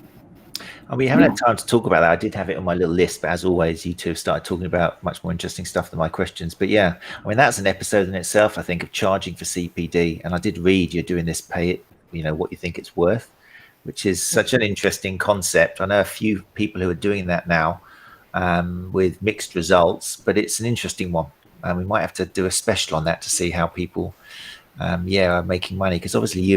we haven't had time to talk about that. I did have it on my little list, but as always, you two have started talking about much more interesting stuff than my questions. But yeah, I mean, that's an episode in itself, I think, of charging for CPD. And I did read you're doing this pay it, what you think it's worth, which is such an interesting concept. I know a few people who are doing that now with mixed results, but it's an interesting one. And we might have to do a special on that to see how people are making money. Because obviously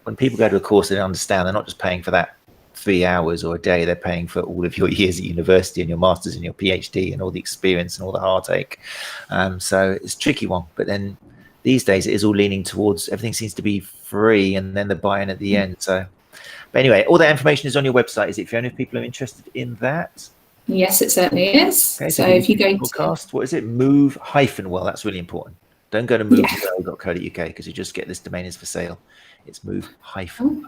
when people go to a course, they understand they're not just paying for that 3 hours or a day, they're paying for all of your years at university and your masters and your PhD and all the experience and all the heartache. So it's a tricky one. But then these days it is all leaning towards everything seems to be free, and then the buy-in at the end. So, but anyway, all that information is on your website, is it, Fiona, if people are interested in that? Yes, it certainly is. Okay, so if you go podcast, what is it? Move-well. That's really important. Don't go to movewell.co.uk, because you just get this domain is for sale. It's move-. Of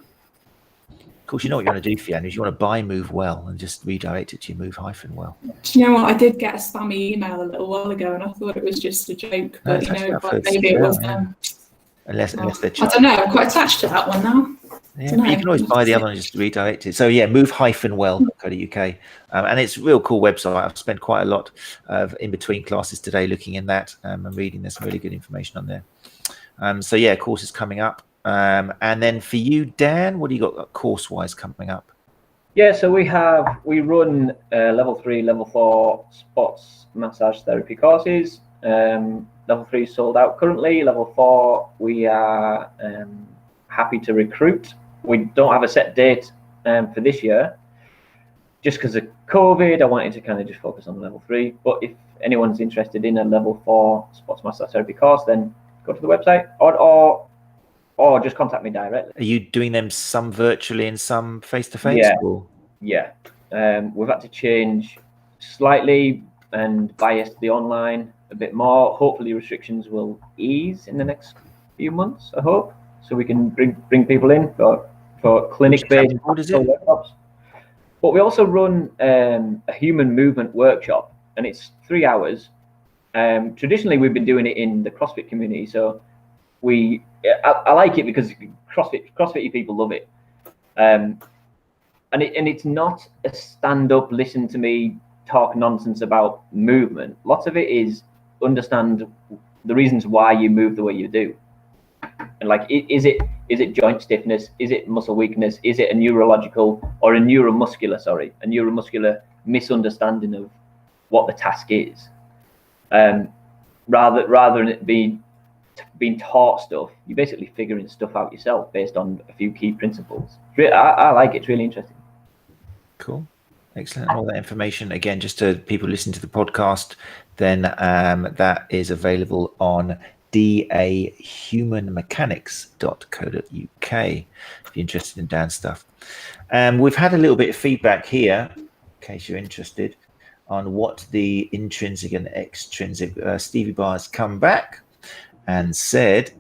course, you know what you want to do, Fiona, is you want to buy MoveWell and just redirect it to your move-well. Do you know what? I did get a spammy email a little while ago, and I thought it was just a joke, but maybe it was them. Unless they're I don't know. I'm quite attached to that one now. Yeah, but you can always buy the other one and just redirect it. So yeah, move-well.co.uk. And it's a real cool website. I've spent quite a lot of in between classes today looking in that and reading. There's some really good information on there. So yeah, courses coming up. And then for you, Dan, what do you got course-wise coming up? Yeah, so we run level 3, level 4 sports massage therapy courses. Level 3 is sold out currently. Level 4, we are happy to recruit. We don't have a set date for this year. Just because of COVID, I wanted to kind of just focus on level 3. But if anyone's interested in a level 4 sports massage therapy course, then go to the website or just contact me directly. Are you doing them some virtually and some face-to-face? Yeah. We've had to change slightly and bias the online a bit more. Hopefully restrictions will ease in the next few months, I hope, so we can bring people in for clinic-based workshops. But we also run a human movement workshop, and it's 3 hours. Traditionally, we've been doing it in the CrossFit community, so I like it because CrossFit people love it. And it's not a stand-up, listen to me talk nonsense about movement. Lots of it is understand the reasons why you move the way you do. And like, is it joint stiffness? Is it muscle weakness? Is it a neuromuscular misunderstanding of what the task is? Rather than it being taught stuff, you're basically figuring stuff out yourself based on a few key principles. I like it. It's really interesting. Cool. Excellent. All that information, again, just to people listening to the podcast, then that is available on dahumanmechanics.co.uk if you're interested in Dan's stuff. We've had a little bit of feedback here, in case you're interested, on what the intrinsic and extrinsic. Stevie Barr's come back and said,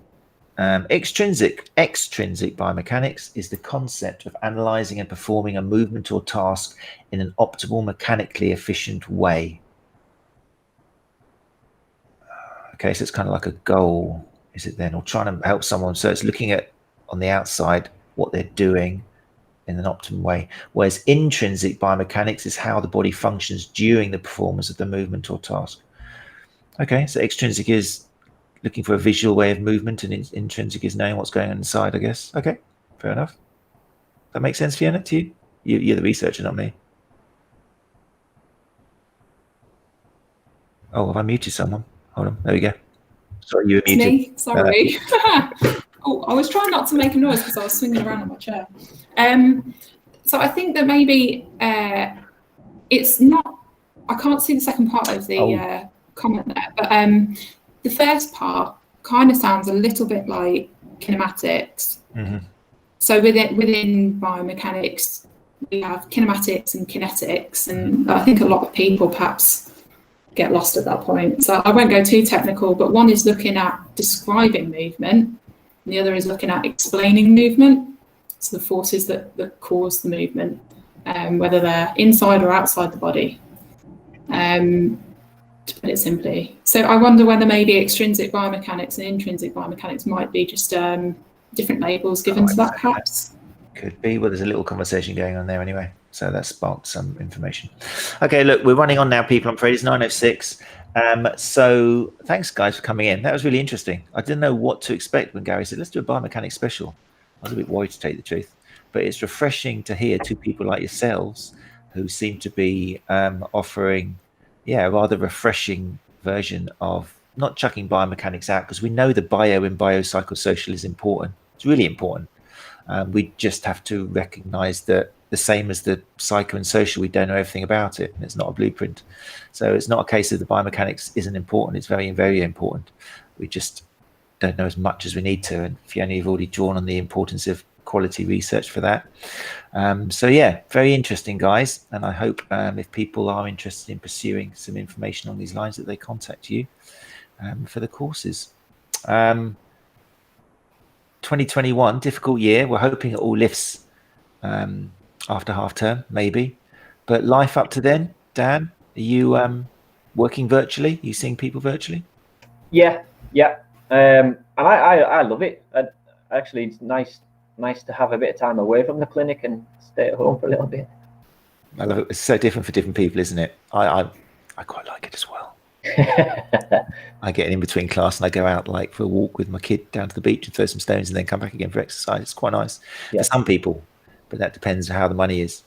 extrinsic biomechanics is the concept of analyzing and performing a movement or task in an optimal, mechanically efficient way. Okay, so it's kind of like a goal, is it then, or trying to help someone? So it's looking at on the outside what they're doing in an optimal way, whereas intrinsic biomechanics is how the body functions during the performance of the movement or task. Okay, so extrinsic is looking for a visual way of movement, and intrinsic is knowing what's going on inside, I guess. Okay, fair enough. That makes sense, Fiona, to you? You're the researcher, not me. Oh, have I muted someone? Hold on, there we go. Sorry, you were muted. Me, sorry. Oh, I was trying not to make a noise because I was swinging around on my chair. So I think that maybe it's not, I can't see the second part of the comment there, but the first part kind of sounds a little bit like kinematics. Mm-hmm. So within biomechanics, we have kinematics and kinetics, and I think a lot of people perhaps get lost at that point. So I won't go too technical, but one is looking at describing movement, and the other is looking at explaining movement. So the forces that cause the movement, whether they're inside or outside the body. To put it simply. So I wonder whether maybe extrinsic biomechanics and intrinsic biomechanics might be just different labels given to that, perhaps. Could be. Well, there's a little conversation going on there anyway, so that sparked some information. Okay, look, we're running on now, people. I'm afraid it's 9:06. So thanks, guys, for coming in. That was really interesting. I didn't know what to expect when Gary said, let's do a biomechanics special. I was a bit worried, to tell you the truth, but it's refreshing to hear two people like yourselves who seem to be offering a rather refreshing version of not chucking biomechanics out, because we know the bio in biopsychosocial is important. It's really important. We just have to recognize that the same as the psycho and social, we don't know everything about it, and it's not a blueprint. So it's not a case of the biomechanics isn't important. It's very, very important. We just don't know as much as we need to. And Fiona, you've already drawn on the importance of quality research for that. So yeah, very interesting, guys. And I hope if people are interested in pursuing some information on these lines, that they contact you for the courses. 2021, difficult year. We're hoping it all lifts after half term, maybe. But life up to then, Dan, are you working virtually? Are you seeing people virtually? Yeah. And I love it. Actually, it's nice nice to have a bit of time away from the clinic and stay at home for a little bit. I love it. It's so different for different people, isn't it? I quite like it as well. I get in between class and I go out like for a walk with my kid down to the beach and throw some stones and then come back again for exercise. It's quite nice for some people, but that depends on how the money is.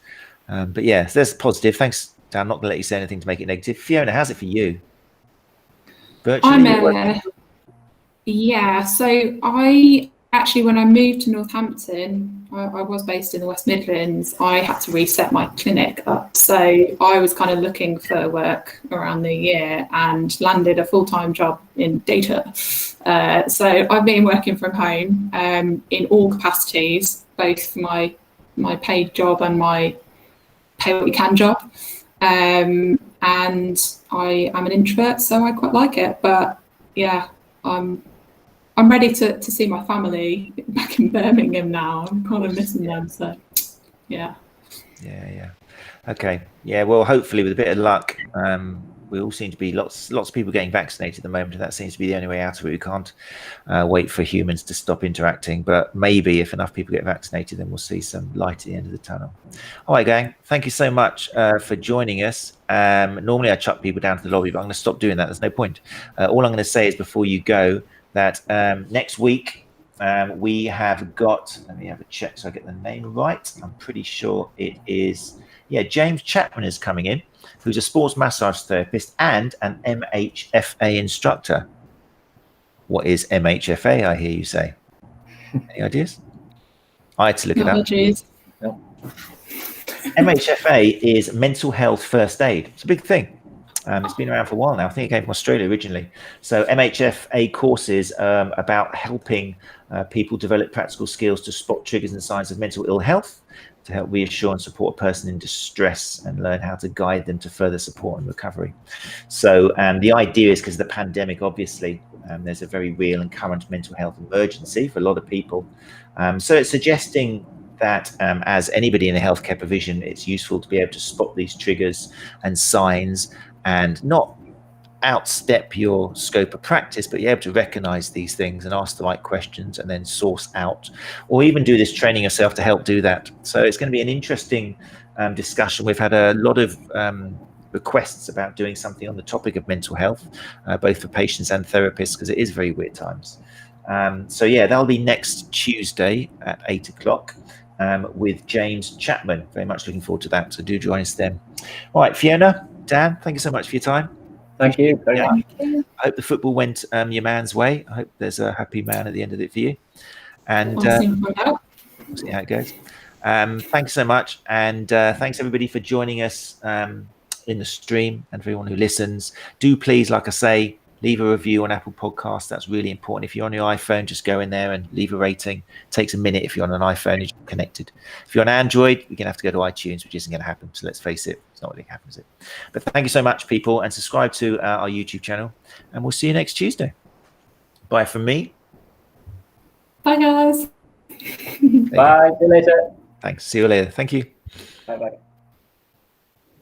But yeah, so that's positive. Thanks, Dan. I'm not going to let you say anything to make it negative. Fiona, how's it for you? Virtually? Yeah, so I actually, when I moved to Northampton, I was based in the West Midlands. I had to reset my clinic up. So I was kind of looking for work around the year and landed a full-time job in data. So I've been working from home in all capacities, both for my paid job and my pay what you can job. And I am an introvert, so I quite like it. But yeah, I'm ready to see my family back in Birmingham now. I'm kind of missing them. So yeah. Okay. Yeah. Well, hopefully with a bit of luck, we all seem to be lots of people getting vaccinated at the moment, and that seems to be the only way out of it. We can't wait for humans to stop interacting, but maybe if enough people get vaccinated, then we'll see some light at the end of the tunnel. All right, gang. Thank you so much for joining us. Normally I chuck people down to the lobby, but I'm going to stop doing that. There's no point. All I'm going to say is before you go that next week we have got, let me have a check so I get the name right. I'm pretty sure it is, James Chapman is coming in, who's a sports massage therapist and an MHFA instructor. What is MHFA, I hear you say? Any ideas? I had to look it up. No. MHFA is mental health first aid. It's a big thing. It's been around for a while now. I think it came from Australia originally. So MHFA courses about helping people develop practical skills to spot triggers and signs of mental ill health, to help reassure and support a person in distress and learn how to guide them to further support and recovery. So the idea is because of the pandemic, obviously, there's a very real and current mental health emergency for a lot of people. So it's suggesting that as anybody in a healthcare provision, it's useful to be able to spot these triggers and signs and not outstep your scope of practice, but you're able to recognize these things and ask the right questions and then source out, or even do this training yourself to help do that. So it's going to be an interesting discussion. We've had a lot of requests about doing something on the topic of mental health, both for patients and therapists, because it is very weird times. So yeah, that'll be next Tuesday at 8 o'clock with James Chapman. Very much looking forward to that. So do join us then. All right, Fiona, Dan, thank you so much for your time. Thank you very much. I hope the football went your man's way. I hope there's a happy man at the end of it for you. And we'll see how it goes. Thanks so much. And thanks everybody for joining us in the stream, and for everyone who listens. Do please, like I say, leave a review on Apple Podcasts. That's really important. If you're on your iPhone, just go in there and leave a rating. It takes a minute if you're on an iPhone and you're connected. If you're on Android, you're going to have to go to iTunes, which isn't going to happen. So let's face it, it's not really happening, is it? But thank you so much, people, and subscribe to our YouTube channel. And we'll see you next Tuesday. Bye from me. Bye, guys. Bye. See you later. Thanks. See you later. Thank you. Bye-bye.